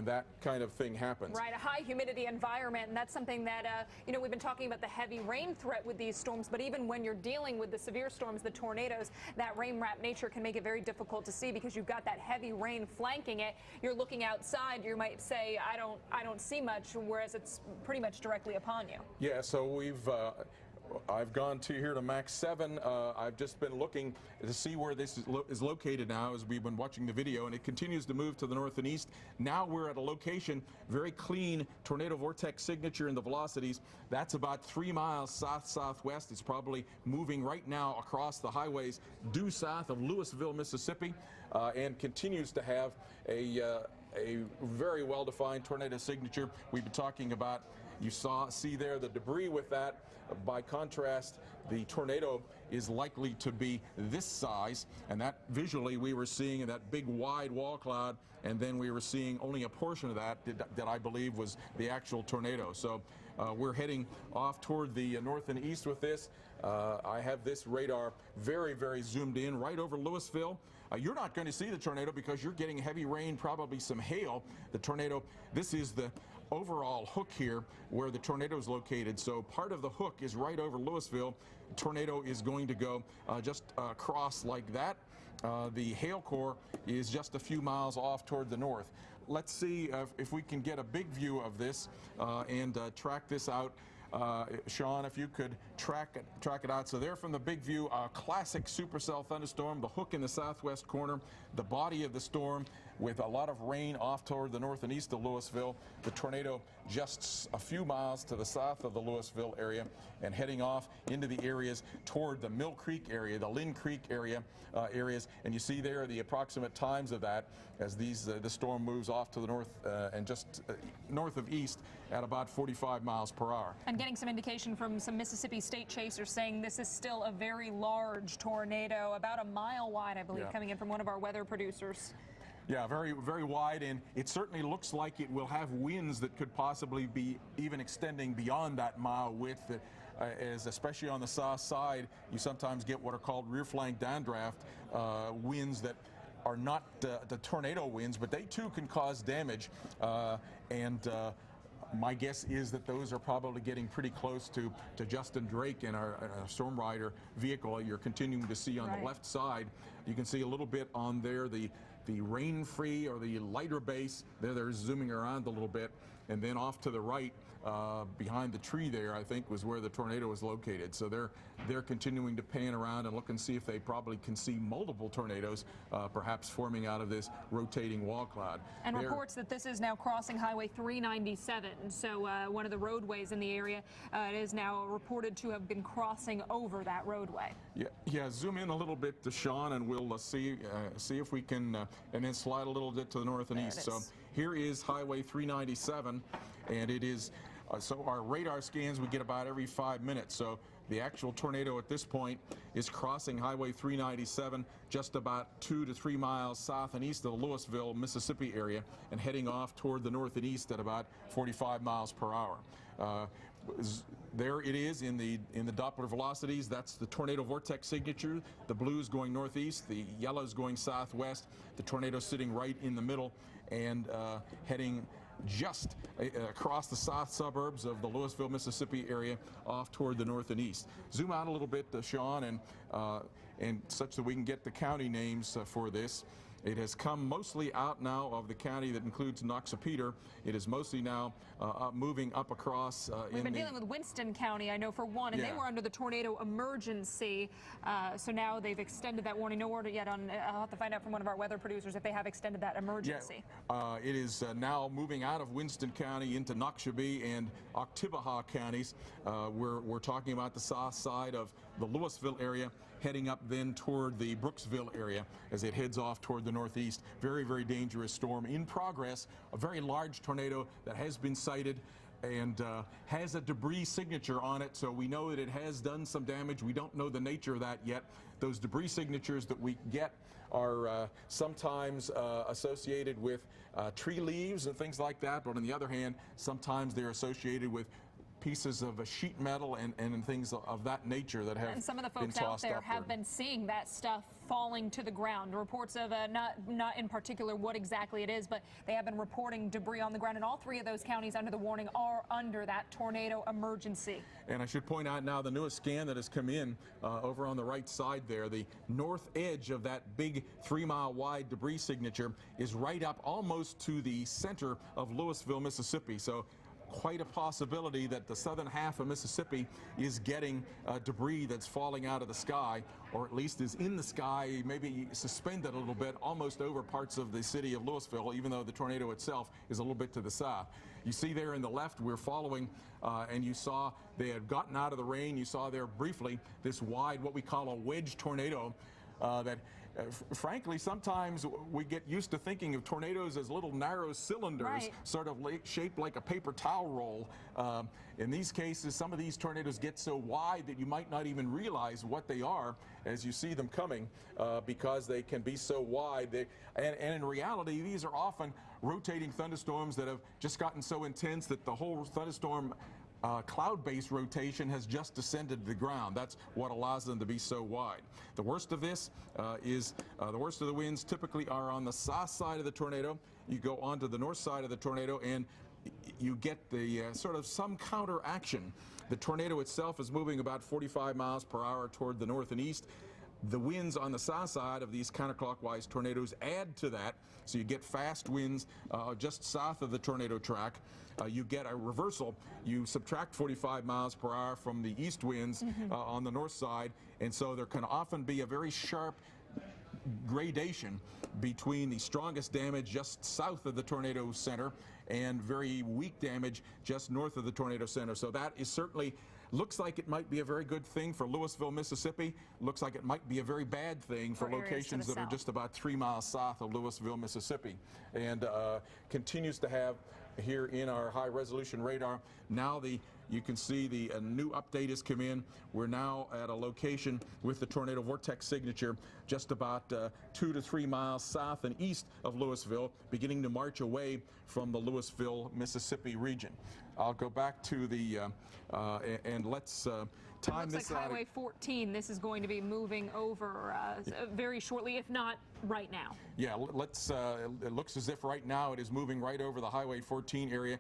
that kind of thing happens. Right, a high humidity environment, and that's something that, we've been talking about the heavy rain threat with these storms, but even when you're dealing with the severe storms, the tornadoes, that rain-wrapped nature can make it very difficult to see because you've got that heavy rain flanking it. You're looking outside, you might say, I don't see much, whereas it's pretty much directly upon you. Yeah, so I've gone here to Mach 7. I've just been looking to see where this is located now as we've been watching the video, and it continues to move to the north and east. Now we're at a location, very clean tornado vortex signature in the velocities. That's about 3 miles south-southwest. It's probably moving right now across the highways due south of Louisville, Mississippi, and continues to have a very well-defined tornado signature. We've been talking about, you see there the debris with that. By contrast, the tornado is likely to be this size, and that visually we were seeing that big wide wall cloud, and then we were seeing only a portion of that I believe was the actual tornado. So we're heading off toward the north and east with this. I have this radar very, very zoomed in right over Louisville. You're not going to see the tornado because you're getting heavy rain, probably some hail. The tornado, this is the overall hook here where the tornado is located. So part of the hook is right over Louisville. The tornado is going to go just across like that. The hail core is just a few miles off toward the north. Let's see if we can get a big view of this and track this out. Sean, if you could track it out. So there from the big view, a classic supercell thunderstorm, the hook in the southwest corner, the body of the storm with a lot of rain off toward the north and east of Louisville. The tornado just a few miles to the south of the Louisville area and heading off into the areas toward the Mill Creek area, the Lynn Creek area areas. And you see there the approximate times of that as the storm moves off to the north and just north of east at about 45 miles per hour. And getting some indication from some Mississippi state chasers saying this is still a very large tornado, about a mile wide, I believe, coming in from one of our weather producers. Yeah, very, very wide, and it certainly looks like it will have winds that could possibly be even extending beyond that mile width. As especially on the south side, you sometimes get what are called rear flank downdraft winds that are not the tornado winds, but they too can cause damage. My guess is that those are probably getting pretty close to Justin Drake in our Storm Rider vehicle. You're continuing to see on the left side. You can see a little bit on there the rain-free or the lighter base. They're zooming around a little bit. And then off to the right, behind the tree there, I think, was where the tornado was located. So they're continuing to pan around and look and see if they probably can see multiple tornadoes, perhaps forming out of this rotating wall cloud. And reports that this is now crossing Highway 397. So one of the roadways in the area, it is now reported to have been crossing over that roadway. Yeah. Zoom in a little bit to Sean, and we'll see if we can, and then slide a little bit to the north and east. So here is Highway 397, and it is. So our radar scans we get about every 5 minutes. So the actual tornado at this point is crossing Highway 397 just about 2 to 3 miles south and east of the Louisville, Mississippi area and heading off toward the north and east at about 45 miles per hour. There it is in the Doppler velocities. That's the tornado vortex signature. The blue is going northeast, the yellow is going southwest. The tornado sitting right in the middle and heading just across the south suburbs of the Louisville, Mississippi area off toward the north and east. Zoom out a little bit, Sean, and such that we can get the county names for this. It has come mostly out now of the county that includes Noxapater. It is mostly now moving up across. We've been dealing with Winston County, I know, for one, and they were under the tornado emergency. So now they've extended that warning. No word yet on. I'll have to find out from one of our weather producers if they have extended that emergency. Yeah, it is now moving out of Winston County into Noxapater and Oktibbeha counties. We're talking about the south side of the Louisville area, heading up then toward the Brooksville area as it heads off toward the northeast. Very, very dangerous storm in progress. A very large tornado that has been sighted and has a debris signature on it, so we know that it has done some damage. We don't know the nature of that yet. Those debris signatures that we get are sometimes associated with tree leaves and things like that, but on the other hand, sometimes they're associated with pieces of sheet metal and things of that nature that have and some of the been folks out tossed there upward. have been seeing that stuff falling to the ground. Reports of not in particular what exactly it is, but they have been reporting debris on the ground, and all 3 of those counties under the warning are under that tornado emergency. And I should point out now the newest scan that has come in over on the right side there, the north edge of that big 3-mile wide debris signature is right up almost to the center of Louisville, Mississippi. So quite a possibility that the southern half of Mississippi is getting debris that's falling out of the sky, or at least is in the sky, maybe suspended a little bit, almost over parts of the city of Louisville, even though the tornado itself is a little bit to the south. You see there in the left, we're following, and you saw they had gotten out of the rain. You saw there briefly this wide, what we call a wedge tornado that frankly, sometimes we get used to thinking of tornadoes as little narrow cylinders, right, sort of shaped like a paper towel roll. In these cases, some of these tornadoes get so wide that you might not even realize what they are as you see them coming, because they can be so wide. And in reality, these are often rotating thunderstorms that have just gotten so intense that the whole thunderstorm cloud-based rotation has just descended to the ground. That's what allows them to be so wide. The worst of this is the worst of the winds typically are on the south side of the tornado. You go onto the north side of the tornado and you get the sort of some counter action. The tornado itself is moving about 45 miles per hour toward the north and east. The winds on the south side of these counterclockwise tornadoes add to that, so you get fast winds just south of the tornado track. You get a reversal. You subtract 45 miles per hour from the east winds on the north side, and so there can often be a very sharp gradation between the strongest damage just south of the tornado center and very weak damage just north of the tornado center. So that is certainly looks like it might be a very good thing for Louisville, Mississippi. Looks like it might be a very bad thing for locations that are just about 3 miles south of Louisville, Mississippi, and continues to have here in our high resolution radar. Now you can see the new update has come in. We're now at a location with the tornado vortex signature just about 2 to 3 miles south and east of Louisville, beginning to march away from the Louisville, Mississippi region. I'll go back to the and let's time this out. It looks like Highway 14. This is going to be moving over very shortly, if not right now. Yeah, let's. It looks as if right now it is moving right over the Highway 14 area.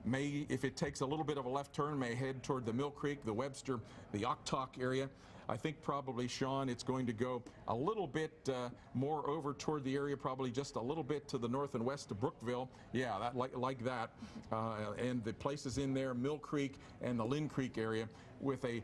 May, if it takes a little bit of a left turn, may head toward the Mill Creek, the Webster, the Octok area. I think probably, Sean, it's going to go a little bit more over toward the area, probably just a little bit to the north and west of Brookville. Yeah, that like that. And the places in there, Mill Creek and the Lynn Creek area, with a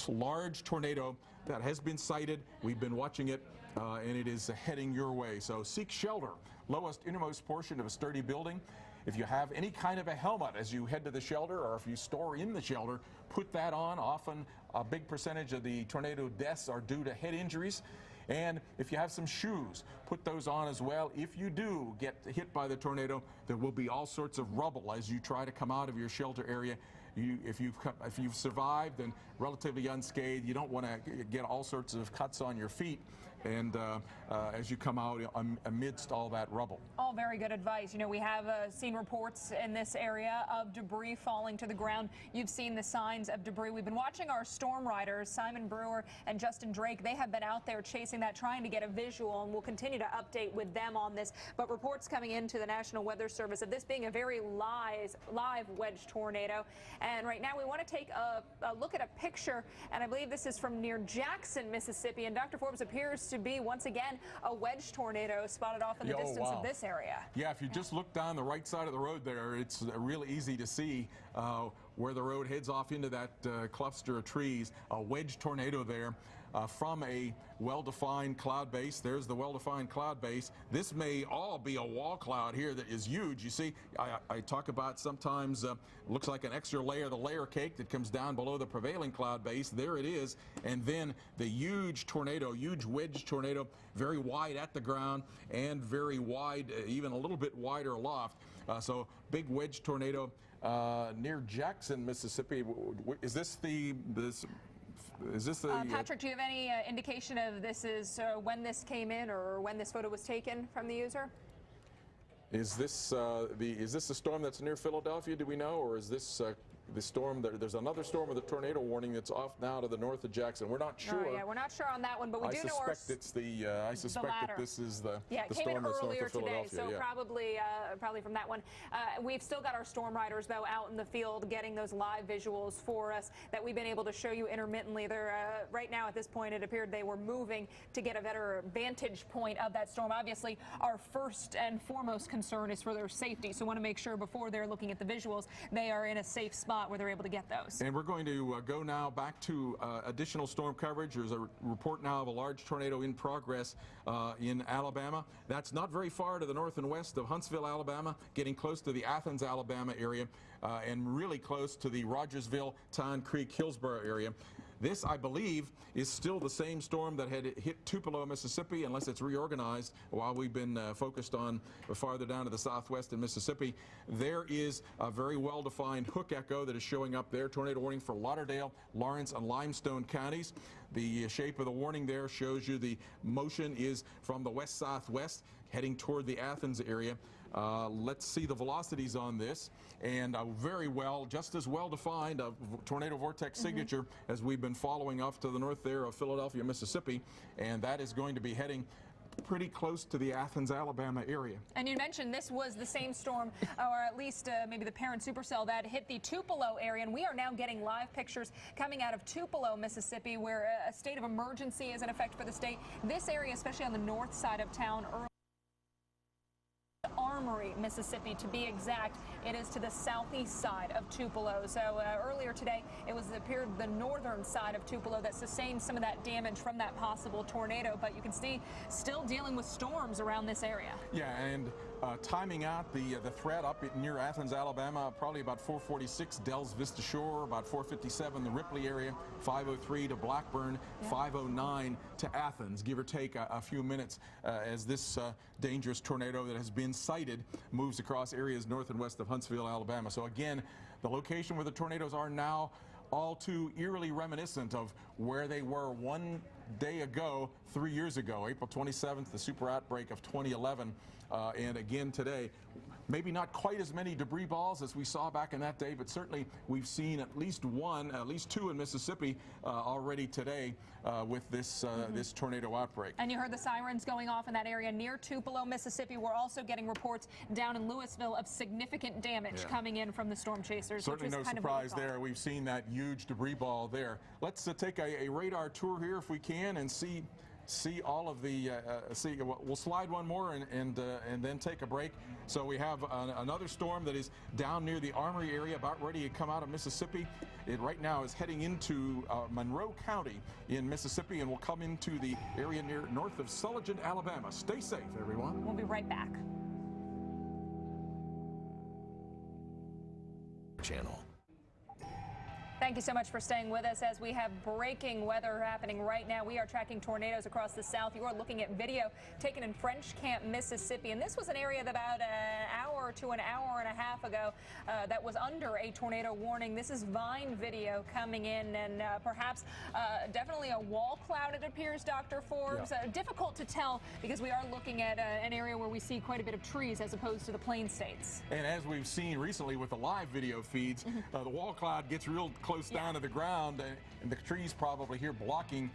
large tornado that has been sighted. We've been watching it, and it is heading your way. So seek shelter. Lowest innermost portion of a sturdy building. If you have any kind of a helmet as you head to the shelter, or if you store in the shelter, put that on. Often a big percentage of the tornado deaths are due to head injuries. And if you have some shoes, put those on as well. If you do get hit by the tornado, there will be all sorts of rubble as you try to come out of your shelter area. If you've survived and relatively unscathed, you don't want to get all sorts of cuts on your feet and as you come out amidst all that rubble. All very good advice. You know, we have seen reports in this area of debris falling to the ground. You've seen the signs of debris. We've been watching our storm riders, Simon Brewer and Justin Drake. They have been out there chasing that, trying to get a visual, and we'll continue to update with them on this. But reports coming into the National Weather Service of this being a very live wedge tornado. And right now we want to take a look at a picture, and I believe this is from near Jackson, Mississippi. And Dr. Forbes, appears to be once again a wedge tornado spotted off in the distance of this area. Yeah, if you just look down the right side of the road there, it's really easy to see where the road heads off into that cluster of trees. A wedge tornado there from a well-defined cloud base. There's the well-defined cloud base. This may all be a wall cloud here that is huge. You see, I talk about sometimes looks like an extra layer, the layer cake that comes down below the prevailing cloud base. There it is. And then the huge tornado, huge wedge tornado, very wide at the ground and very wide, even a little bit wider aloft. So big wedge tornado near Jackson, Mississippi. Is this the Patrick, do you have any indication of this is when this came in or when this photo was taken from the user? Is this the storm that's near Philadelphia? Do we know, or is this the storm. There's another storm with a tornado warning that's off now to the north of Jackson. We're not sure. Yeah, we're not sure on that one, but we do know I suspect that this is the storm that's north of Philadelphia. So probably from that one. We've still got our storm riders though out in the field getting those live visuals for us that we've been able to show you intermittently. They're right now at this point it appeared they were moving to get a better vantage point of that storm. Obviously, our first and foremost concern is for their safety, so we want to make sure before they're looking at the visuals they are in a safe spot where they're able to get those. And we're going to go now back to additional storm coverage. There's a report now of a large tornado in progress in Alabama. That's not very far to the north and west of Huntsville, Alabama, getting close to the Athens, Alabama area, and really close to the Rogersville, Town Creek, Hillsborough area. This, I believe, is still the same storm that had hit Tupelo, Mississippi, unless it's reorganized while we've been focused on farther down to the southwest in Mississippi. There is a very well-defined hook echo that is showing up there. Tornado warning for Lauderdale, Lawrence, and Limestone counties. The shape of the warning there shows you the motion is from the west-southwest heading toward the Athens area. Let's see the velocities on this, and very well, just as well defined, a tornado vortex signature as we've been following up to the north there of Philadelphia, Mississippi, and that is going to be heading pretty close to the Athens, Alabama area. And you mentioned this was the same storm, or at least maybe the parent supercell that hit the Tupelo area, and we are now getting live pictures coming out of Tupelo, Mississippi, where a state of emergency is in effect for the state. This area, especially on the north side of town, Armory, Mississippi, to be exact. It is to the southeast side of Tupelo. So earlier today, it appeared the northern side of Tupelo that sustained some of that damage from that possible tornado. But you can see still dealing with storms around this area. Yeah, and timing out the threat up near Athens, Alabama, probably about 446 Dells Vista Shore, about 457 the Ripley area, 503 to Blackburn, 509 to Athens, give or take a few minutes as this dangerous tornado that has been cited moves across areas north and west of Huntsville, Alabama. So again, the location where the tornadoes are now all too eerily reminiscent of where they were one day ago, 3 years ago, April 27th, the super outbreak of 2011, and again today. Maybe not quite as many debris balls as we saw back in that day, but certainly we've seen at least two in Mississippi already today with this this tornado outbreak. And you heard the sirens going off in that area near Tupelo, Mississippi. We're also getting reports down in Louisville of significant damage coming in from the storm chasers. Certainly no surprise there. We've seen that huge debris ball there. Let's take a radar tour here if we can and see all of the we'll slide one more and then take a break. So we have another storm that is down near the Armory area, about ready to come out of Mississippi. It right now is heading into Monroe County in Mississippi and will come into the area north of Sulligent, Alabama. Stay safe, everyone. We'll be right back. Channel. Thank you so much for staying with us as we have breaking weather happening right now. We are tracking tornadoes across the south. You are looking at video taken in French Camp, Mississippi. And this was an area that about an hour to an hour and a half ago that was under a tornado warning. This is Vine video coming in, and perhaps definitely a wall cloud, it appears, Dr. Forbes. Yeah. Difficult to tell because we are looking at an area where we see quite a bit of trees as opposed to the plain states. And as we've seen recently with the live video feeds, the wall cloud gets real close down to the ground, and the trees probably here blocking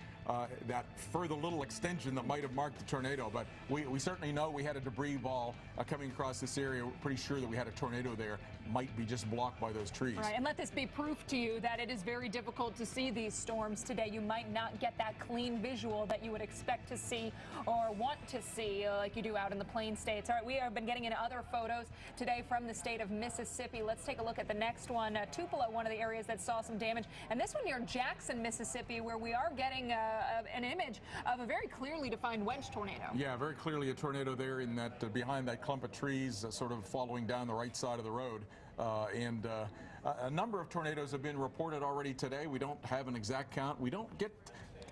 that further little extension that might have marked the tornado. But we certainly know we had a debris ball coming across this area. We're pretty sure that we had a tornado there. Might be just blocked by those trees. Right, and let this be proof to you that it is very difficult to see these storms today. You might not get that clean visual that you would expect to see or want to see like you do out in the plain states. All right, we have been getting into other photos today from the state of Mississippi. Let's take a look at the next one. Tupelo, one of the areas that saw some damage, and this one near Jackson, Mississippi, where we are getting an image of a very clearly defined wedge tornado. Yeah, very clearly a tornado there in that behind that clump of trees, sort of following down the right side of the road. A number of tornadoes have been reported already today. We don't have an exact count. We don't get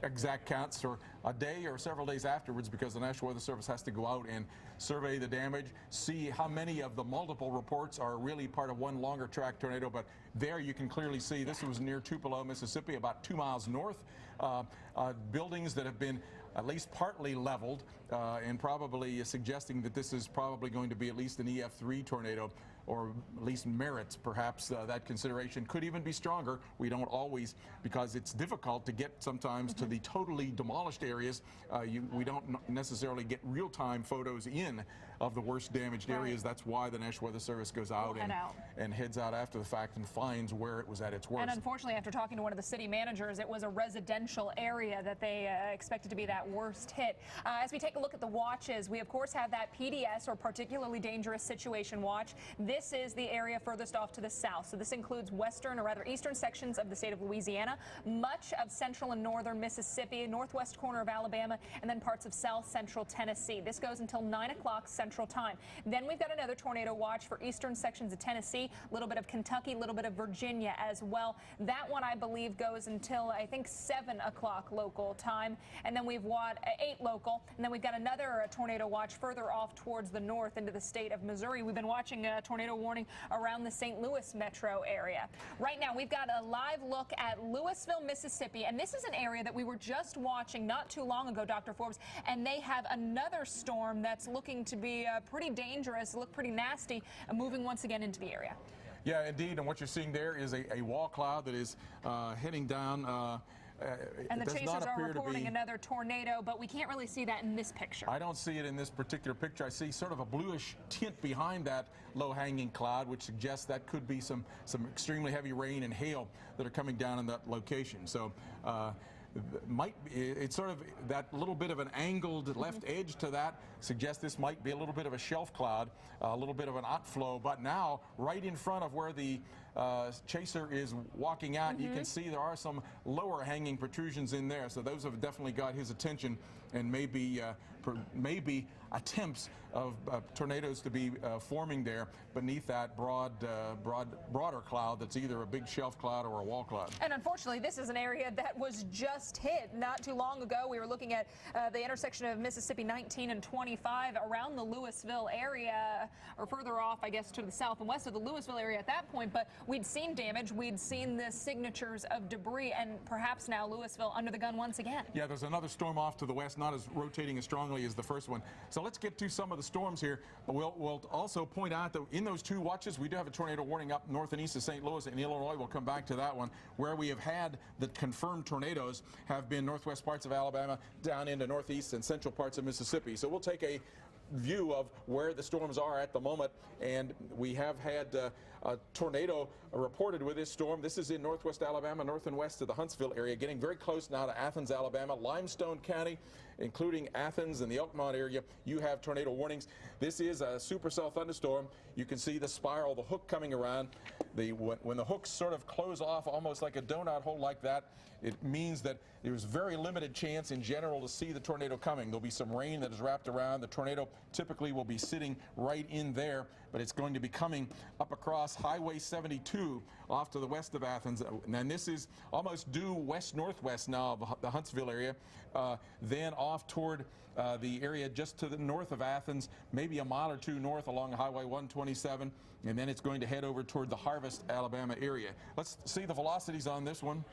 exact counts for a day or several days afterwards because the National Weather Service has to go out and survey the damage, see how many of the multiple reports are really part of one longer track tornado. But there you can clearly see this was near Tupelo, Mississippi, about 2 miles north. Buildings that have been at least partly leveled and probably suggesting that this is probably going to be at least an EF3 tornado. or at least merits perhaps that consideration. Could even be stronger. We don't always, because it's difficult to get sometimes to the totally demolished areas. We don't necessarily get real-time photos in of the worst damaged areas. That's why the National Weather Service goes out and heads out after the fact and finds where it was at its worst. And unfortunately, after talking to one of the city managers, it was a residential area that they expected to be that worst hit. As we take a look at the watches, we of course have that PDS, or particularly dangerous situation watch. This is the area furthest off to the south. So this includes western, or rather eastern sections of the state of Louisiana, much of central and northern Mississippi, northwest corner of Alabama, and then parts of south central Tennessee. This goes until 9 o'clock Central Time. Then we've got another tornado watch for eastern sections of Tennessee, a little bit of Kentucky, a little bit of Virginia as well. That one, I believe, goes until, I think, 7 o'clock local time. And then we've got 8 local. And then we've got another tornado watch further off towards the north into the state of Missouri. We've been watching a tornado warning around the St. Louis metro area. Right now, we've got a live look at Louisville, Mississippi. And this is an area that we were just watching not too long ago, Dr. Forbes. And they have another storm that's looking to be pretty dangerous, look pretty nasty, moving once again into the area. Yeah, indeed. And what you're seeing there is a wall cloud that is heading down. And the chasers are reporting another tornado, but we can't really see that in this picture. I don't see it in this particular picture. I see sort of a bluish tint behind that low-hanging cloud, which suggests that could be some extremely heavy rain and hail that are coming down in that location. So it's sort of that little bit of an angled left edge to that suggests this might be a little bit of a shelf cloud, a little bit of an outflow. But now, right in front of where the chaser is walking out, you can see there are some lower hanging protrusions in there. So those have definitely got his attention, and maybe attempts of tornadoes to be forming there beneath that broader cloud that's either a big shelf cloud or a wall cloud. And unfortunately, this is an area that was just hit not too long ago. We were looking at the intersection of Mississippi 19 and 25 around the Louisville area, or further off, I guess, to the south and west of the Louisville area at that point. But we'd seen damage, we'd seen the signatures of debris, and perhaps now Louisville under the gun once again. Yeah, there's another storm off to the west, not as rotating as strongly as the first one. So let's get to some of the storms here. We'll also point out that in those 2 watches, we do have a tornado warning up north and east of St. Louis and Illinois. We'll come back to that one. Where we have had the confirmed tornadoes have been northwest parts of Alabama down into northeast and central parts of Mississippi. So we'll take a view of where the storms are at the moment, and we have had a tornado reported with this storm. This is in northwest Alabama, north and west of the Huntsville area, getting very close now to Athens, Alabama, Limestone County, including Athens and the Elkmont area. You have tornado warnings. This is a supercell thunderstorm. You can see the spiral, the hook coming around. When the hooks sort of close off almost like a donut hole like that, it means that there's very limited chance in general to see the tornado coming. There'll be some rain that is wrapped around. The tornado typically will be sitting right in there, but it's going to be coming up across Highway 72 off to the west of Athens. And this is almost due west-northwest now of the Huntsville area, then off toward the area just to the north of Athens, maybe a mile or 2 north along Highway 127, and then it's going to head over toward the Harvest, Alabama area. Let's see the velocities on this one.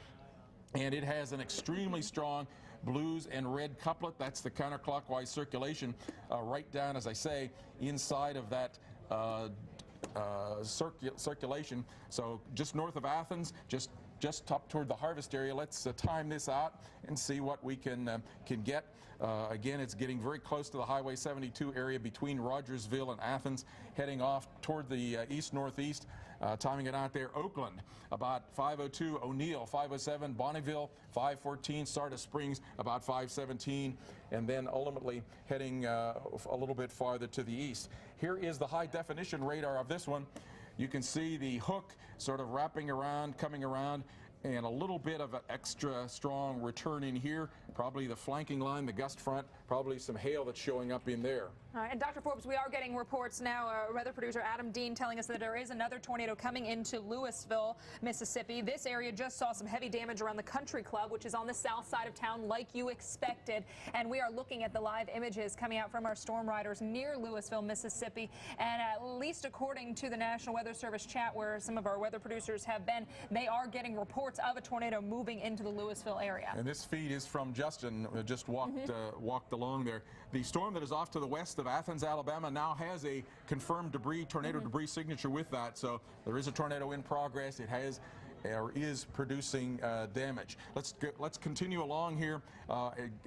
And it has an extremely strong blues and red couplet. That's the counterclockwise circulation right down, as I say, inside of that circulation. So just north of Athens, just up toward the Harvest area. Let's time this out and see what we can get. Again, it's getting very close to the Highway 72 area between Rogersville and Athens, heading off toward the east-northeast. Timing it out there, Oakland, about 5:02, O'Neill, 5:07, Bonneville, 5:14, Sardis Springs, about 5:17, and then ultimately heading a little bit farther to the east. Here is the high-definition radar of this one. You can see the hook sort of wrapping around, coming around, and a little bit of an extra strong return in here. Probably the flanking line, the gust front, probably some hail that's showing up in there. All right, and Dr. Forbes, we are getting reports now, weather producer Adam Dean telling us that there is another tornado coming into Louisville, Mississippi. This area just saw some heavy damage around the Country Club, which is on the south side of town like you expected. And we are looking at the live images coming out from our storm riders near Louisville, Mississippi. And at least according to the National Weather Service chat, where some of our weather producers have been, they are getting reports of a tornado moving into the Louisville area. And this feed is from Justin, just walked along there. The storm that is off to the west of Athens, Alabama now has a confirmed tornado debris signature with that. So there is a tornado in progress. It has or is producing damage. Let's continue along here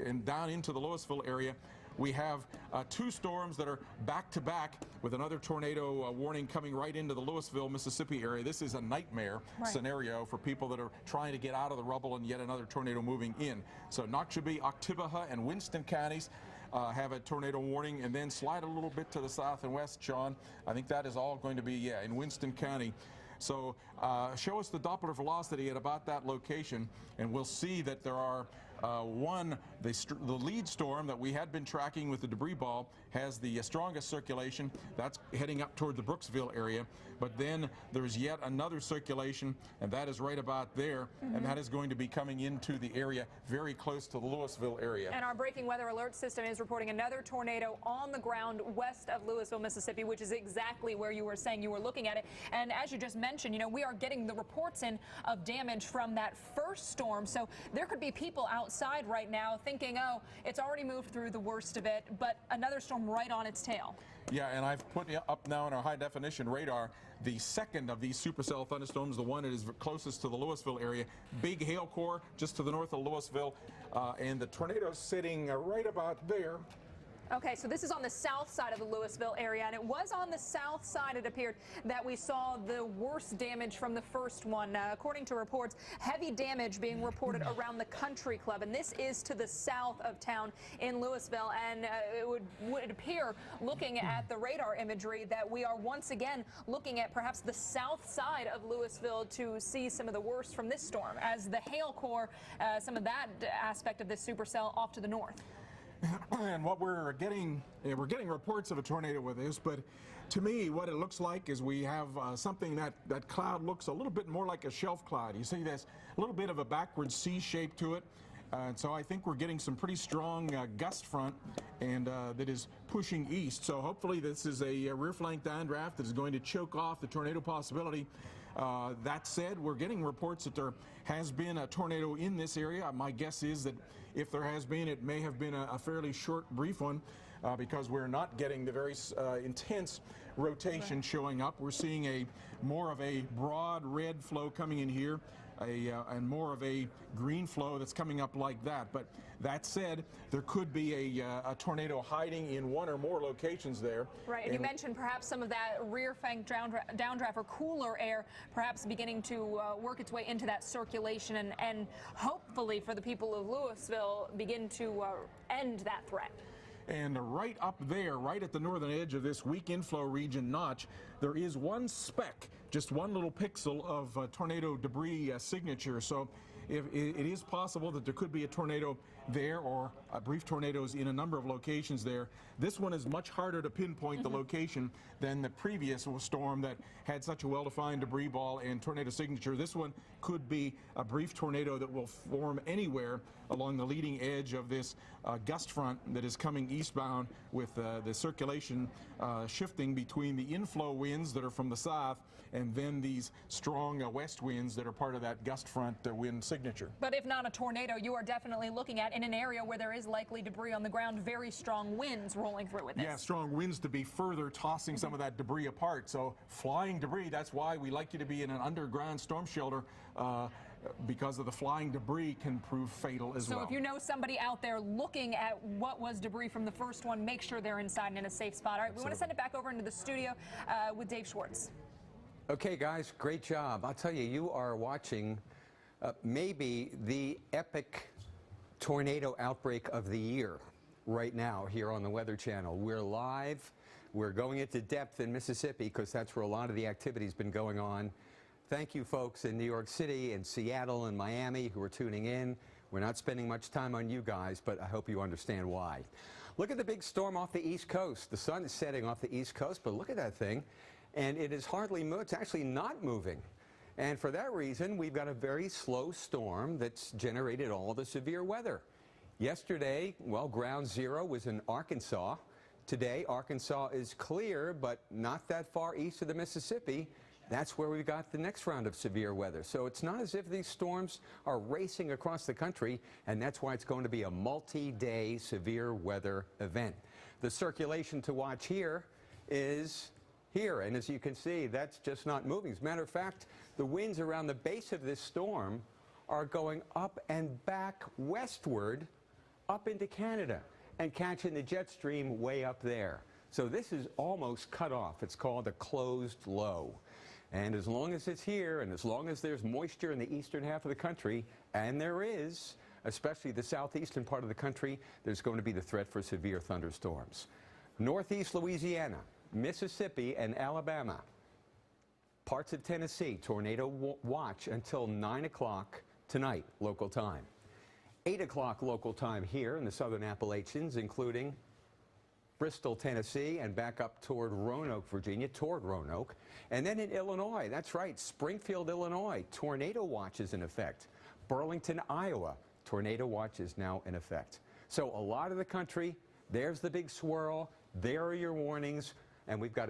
and down into the Louisville area. We have two storms that are back-to-back with another tornado warning coming right into the Louisville, Mississippi area. This is a nightmare scenario for people that are trying to get out of the rubble and yet another tornado moving in. So Noxapater, Oktibbeha, and Winston counties have a tornado warning, and then slide a little bit to the south and west, Sean. I think that is all going to be, in Winston County. So show us the Doppler velocity at about that location, and we'll see that there are the lead storm that we had been tracking with the debris ball has the strongest circulation. That's heading up toward the Brooksville area. But then there's yet another circulation, and that is right about there, and that is going to be coming into the area very close to the Louisville area. And our breaking weather alert system is reporting another tornado on the ground west of Louisville, Mississippi, which is exactly where you were saying you were looking at it. And as you just mentioned, we are getting the reports in of damage from that first storm. So there could be people outside right now thinking, oh, it's already moved through the worst of it, but another storm right on its tail. Yeah, and I've put up now in our high-definition radar the second of these supercell thunderstorms, the one that is closest to the Louisville area. Big hail core just to the north of Louisville, and the tornado's sitting right about there. Okay, so this is on the south side of the Louisville area, and it was on the south side, it appeared, that we saw the worst damage from the first one. According to reports, heavy damage being reported around the Country Club, and this is to the south of town in Louisville, and it would appear, looking at the radar imagery, that we are once again looking at perhaps the south side of Louisville to see some of the worst from this storm, as the hail core, some of that aspect of this supercell off to the north. And what we're getting reports of a tornado with this, but to me what it looks like is we have something that cloud looks a little bit more like a shelf cloud. You see there's a little bit of a backward C shape to it, and so I think we're getting some pretty strong gust front, and that is pushing east. So hopefully this is a rear flank downdraft that is going to choke off the tornado possibility. That said, we're getting reports that there has been a tornado in this area. My guess is that if there has been, it may have been a fairly short, brief one, because we're not getting the very intense rotation showing up. We're seeing more of a broad red flow coming in here, and more of a green flow that's coming up like that. But that said, there could be a tornado hiding in one or more locations there. Right, and you mentioned perhaps some of that rear flank downdraft or cooler air perhaps beginning to work its way into that circulation and hopefully for the people of Louisville begin to end that threat. And right up there, right at the northern edge of this weak inflow region notch, there is one speck, just one little pixel of tornado debris signature. So it is possible that there could be a tornado there, or brief tornadoes in a number of locations there. This one is much harder to pinpoint the location than the previous storm that had such a well-defined debris ball and tornado signature. This one could be a brief tornado that will form anywhere along the leading edge of this gust front that is coming eastbound, with the circulation shifting between the inflow winds that are from the south and then these strong west winds that are part of that gust front wind signature. But if not a tornado, you are definitely looking at, in an area where there is likely debris on the ground, very strong winds rolling through with this. Yeah, strong winds to be further tossing some of that debris apart. So flying debris, that's why we like you to be in an underground storm shelter, because of the flying debris can prove fatal as well. So if you know somebody out there looking at what was debris from the first one, make sure they're inside and in a safe spot. All right, we want to send it back over into the studio with Dave Schwartz. Okay, guys, great job. I'll tell you, you are watching maybe the epic tornado outbreak of the year right now here on the Weather Channel. We're live. We're going into depth in Mississippi because that's where a lot of the activity's been going on. Thank you, folks in New York City and Seattle and Miami who are tuning in. We're not spending much time on you guys, but I hope you understand why. Look at the big storm off the East Coast. The sun is setting off the East Coast, but look at that thing. And it is hardly moving. It's actually not moving. And for that reason, we've got a very slow storm that's generated all the severe weather. Yesterday, well, ground zero was in Arkansas. Today, Arkansas is clear, but not that far east of the Mississippi. That's where we've got the next round of severe weather. So it's not as if these storms are racing across the country, and that's why it's going to be a multi-day severe weather event. the circulation to watch here is here, and as you can see, that's just not moving. As a matter of fact, the winds around the base of this storm are going up and back westward up into Canada and catching the jet stream way up there. So this is almost cut off. It's called a closed low. And as long as it's here, and as long as there's moisture in the eastern half of the country, and there is, especially the southeastern part of the country, there's going to be the threat for severe thunderstorms. Northeast Louisiana, Mississippi, and Alabama, parts of Tennessee, tornado watch until 9 o'clock tonight, local time. 8 o'clock local time here in the southern Appalachians, including Bristol, Tennessee, and back up toward Roanoke, Virginia, toward Roanoke. And then in Illinois, that's right, Springfield, Illinois, tornado watch is in effect. Burlington, Iowa, tornado watch is now in effect. So a lot of the country, there's the big swirl, there are your warnings, and we've got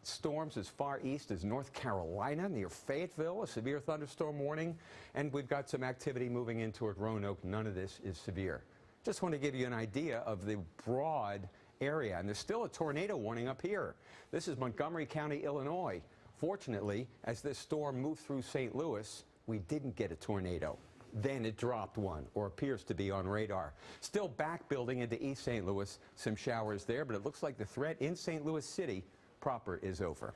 storms as far east as North Carolina, near Fayetteville, a severe thunderstorm warning, and we've got some activity moving in toward Roanoke. None of this is severe. Just want to give you an idea of the broad area, and there's still a tornado warning up here. This is Montgomery County, Illinois. Fortunately, as this storm moved through St. Louis, we didn't get a tornado. Then it dropped one, or appears to be on radar. Still back building into East St. Louis, some showers there, but it looks like the threat in St. Louis City proper is over.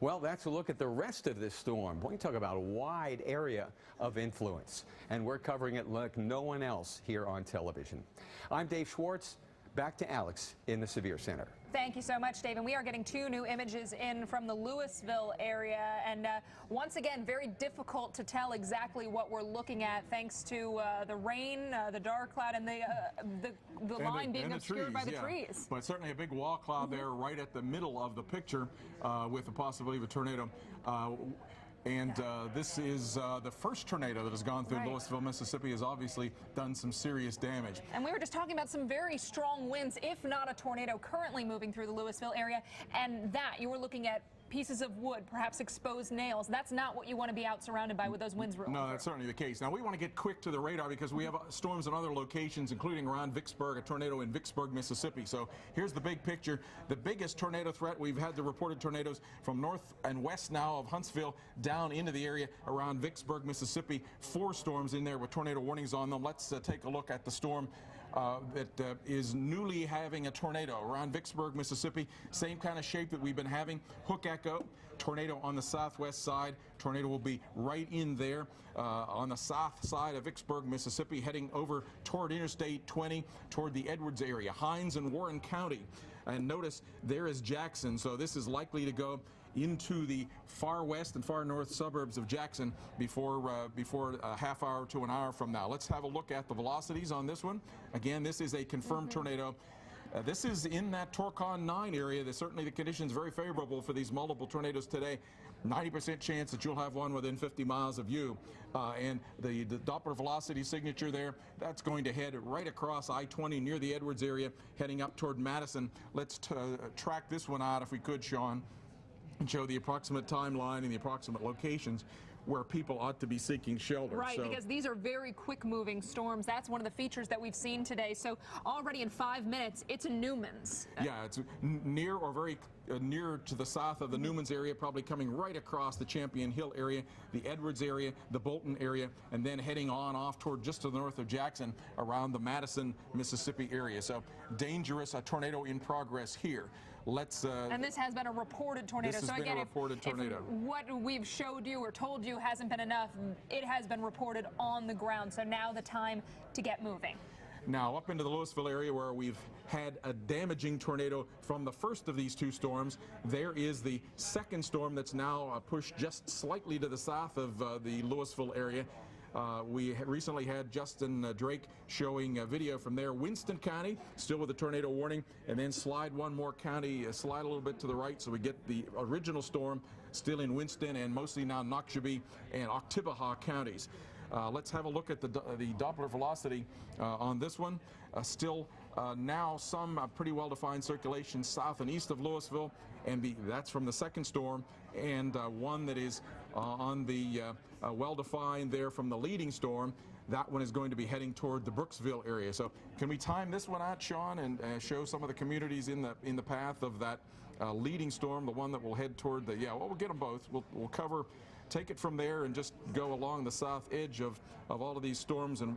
Well, that's a look at the rest of this storm. We can talk about a wide area of influence, and we're covering it like no one else here on television. I'm Dave Schwartz. Back to Alex in the Severe Center. Thank you so much, Dave. And we are getting 2 new images in from the Louisville area. And once again, very difficult to tell exactly what we're looking at thanks to the rain, the dark cloud, and the line being obscured by the trees. But certainly a big wall cloud there right at the middle of the picture with the possibility of a tornado. This is the first tornado that has gone through Louisville, Mississippi, has obviously done some serious damage. And we were just talking about some very strong winds, if not a tornado, currently moving through the Louisville area. And that, you were looking at pieces of wood, perhaps exposed nails. That's not what you want to be out surrounded by with those winds rolling. No, that's certainly the case. Now, we want to get quick to the radar because we have storms in other locations, including around Vicksburg, a tornado in Vicksburg, Mississippi. So here's the big picture. The biggest tornado threat, we've had the reported tornadoes from north and west now of Huntsville down into the area around Vicksburg, Mississippi. 4 storms in there with tornado warnings on them. Let's take a look at the storm that is newly having a tornado around Vicksburg, Mississippi. Same kind of shape that we've been having. Hook echo, tornado on the southwest side. Tornado will be right in there on the south side of Vicksburg, Mississippi, heading over toward Interstate 20, toward the Edwards area, Hinds and Warren County. And notice there is Jackson, so this is likely to go into the far west and far north suburbs of Jackson before a half hour to an hour from now. Let's have a look at the velocities on this one. Again, this is a confirmed tornado. This is in that Torcon 9 area. Certainly the conditions very favorable for these multiple tornadoes today. 90% chance that you'll have one within 50 miles of you. And the Doppler velocity signature there, that's going to head right across I-20 near the Edwards area, heading up toward Madison. Let's track this one out if we could, Sean, and show the approximate timeline and the approximate locations where people ought to be seeking shelter. Right, because these are very quick-moving storms. That's one of the features that we've seen today. So already in 5 minutes, it's a Newman's. Yeah, it's near or very near to the south of the Newman's area, probably coming right across the Champion Hill area, the Edwards area, the Bolton area, and then heading on off toward just to the north of Jackson around the Madison, Mississippi area. So dangerous, a tornado in progress here. And this has been a reported tornado. This has been a reported tornado. If what we've showed you or told you hasn't been enough, it has been reported on the ground. So now the time to get moving. Now up into the Louisville area where we've had a damaging tornado from the first of these 2 storms. There is the second storm that's now pushed just slightly to the south of the Louisville area. We recently had Justin Drake showing a video from there. Winston County, still with a tornado warning, and then slide one more county, slide a little bit to the right so we get the original storm still in Winston and mostly now Noxapater and Oktibbeha counties. Let's have a look at the Doppler velocity on this one. Still now some pretty well-defined circulation south and east of Louisville, and that's from the second storm, and one that is on the well-defined there from the leading storm. that one is going to be heading toward the Brooksville area. So can we time this one out, Sean, and show some of the communities in the path of that leading storm, the one that will head toward the, we'll get them both. We'll cover, take it from there and just go along the south edge of all of these storms. And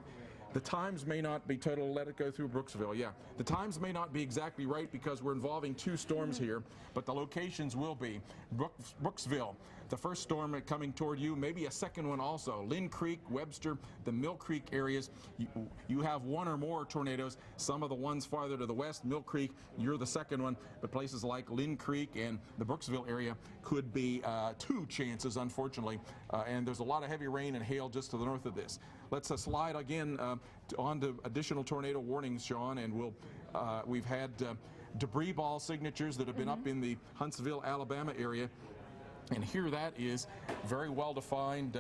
the times may not be total, let it go through Brooksville, the times may not be exactly right because we're involving two storms here, but the locations will be. Brooksville, the first storm coming toward you, maybe a second one also. Lynn Creek, Webster, the Mill Creek areas, you have one or more tornadoes. Some of the ones farther to the west, Mill Creek, you're the second one, but places like Lynn Creek and the Brooksville area could be two chances, unfortunately, and there's a lot of heavy rain and hail just to the north of this. Let's slide again on to additional tornado warnings, Sean, and we've had debris ball signatures that have been up in the Huntsville, Alabama area. And here that is very well defined.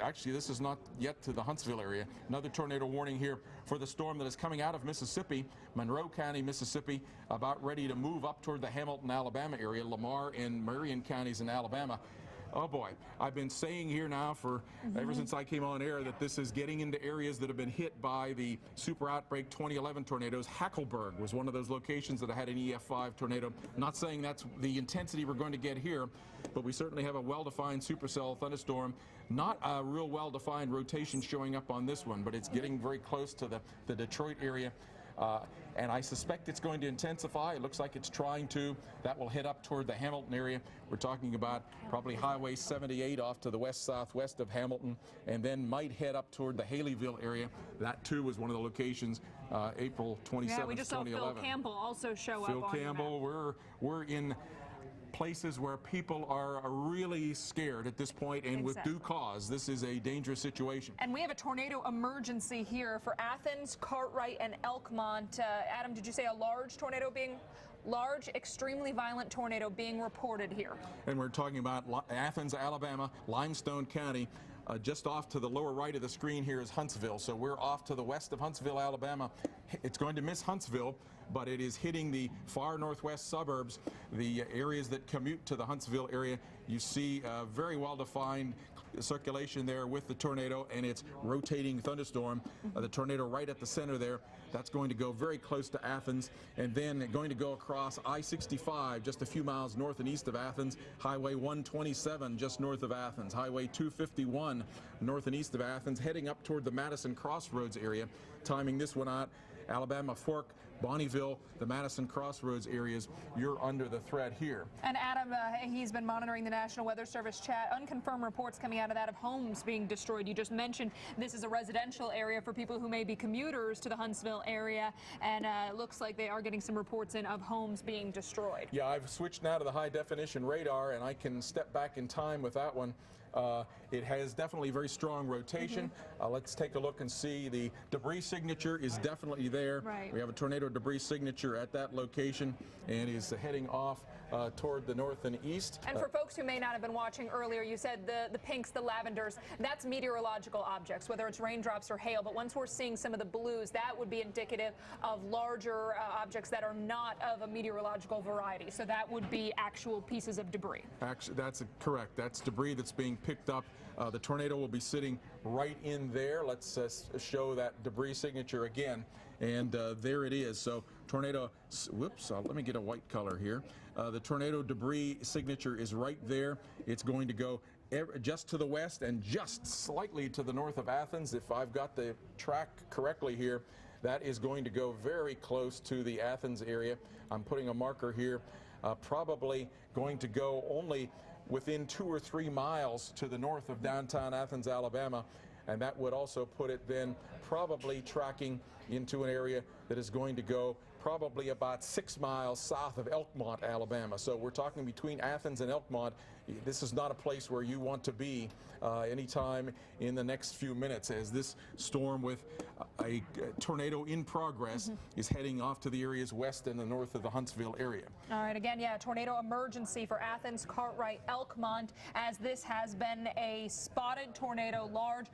Actually, this is not yet to the Huntsville area. Another tornado warning here for the storm that is coming out of Mississippi, Monroe County, Mississippi, about ready to move up toward the Hamilton, Alabama area, Lamar and Marion counties in Alabama. Oh boy, I've been saying here now for ever since I came on air that this is getting into areas that have been hit by the super outbreak 2011 tornadoes. Hackleburg was one of those locations that had an EF5 tornado. I'm not saying that's the intensity we're going to get here, but we certainly have a well-defined supercell thunderstorm. Not a real well-defined rotation showing up on this one, but it's getting very close to the Detroit area. And I suspect it's going to intensify. It looks like it's trying to. That will head up toward the Hamilton area. We're talking about probably Highway 78 off to the west-southwest of Hamilton, and then might head up toward the Haleyville area. That, too, was one of the locations, April 27th, 2011. Yeah, we just saw Phil Campbell also show up on Phil Campbell, we're in places where people are really scared at this point, and with due cause. This is a dangerous situation. And we have a tornado emergency here for Athens, Cartwright, and Elkmont. Adam, did you say a large, extremely violent tornado being reported here? And we're talking about Athens, Alabama, Limestone County. Just off to the lower right of the screen here is Huntsville. So we're off to the west of Huntsville, Alabama. It's going to miss Huntsville, but it is hitting the far northwest suburbs, the areas that commute to the Huntsville area. You see very well-defined circulation there with the tornado, and it's rotating thunderstorm. The tornado right at the center there, that's going to go very close to Athens, and then going to go across I-65 just a few miles north and east of Athens, Highway 127 just north of Athens, Highway 251 north and east of Athens, heading up toward the Madison Crossroads area. Timing this one out, Alabama Fork, Bonneville, the Madison Crossroads areas, you're under the threat here. And Adam, he's been monitoring the National Weather Service chat. Unconfirmed reports coming out of that of homes being destroyed. You just mentioned this is a residential area for people who may be commuters to the Huntsville area, and it looks like they are getting some reports in of homes being destroyed. Yeah, I've switched now to the high-definition radar, and I can step back in time with that one. It has definitely very strong rotation. Let's take a look and see. The debris signature is definitely there. Right. We have a tornado debris signature at that location, and is heading off toward the north and east. And for folks who may not have been watching earlier, you said the pinks, the lavenders, that's meteorological objects, whether it's raindrops or hail. But once we're seeing some of the blues, that would be indicative of larger objects that are not of a meteorological variety. So that would be actual pieces of debris. Actually, that's correct. That's debris that's being picked up. The tornado will be sitting right in there. Let's show that debris signature again. And there it is. So tornado, whoops, let me get a white color here. The tornado debris signature is right there. It's going to go just to the west and just slightly to the north of Athens. If I've got the track correctly here, that is going to go very close to the Athens area. I'm putting a marker here. Probably going to go only within 2 or 3 miles to the north of downtown Athens, Alabama, and that would also put it then probably tracking into an area that is going to go probably about 6 miles south of Elkmont, Alabama. So we're talking between Athens and Elkmont. This is not a place where you want to be anytime in the next few minutes, as this storm with a tornado in progress is heading off to the areas west and the north of the Huntsville area. All right, again, tornado emergency for Athens, Cartwright, Elkmont, as this has been a spotted tornado, large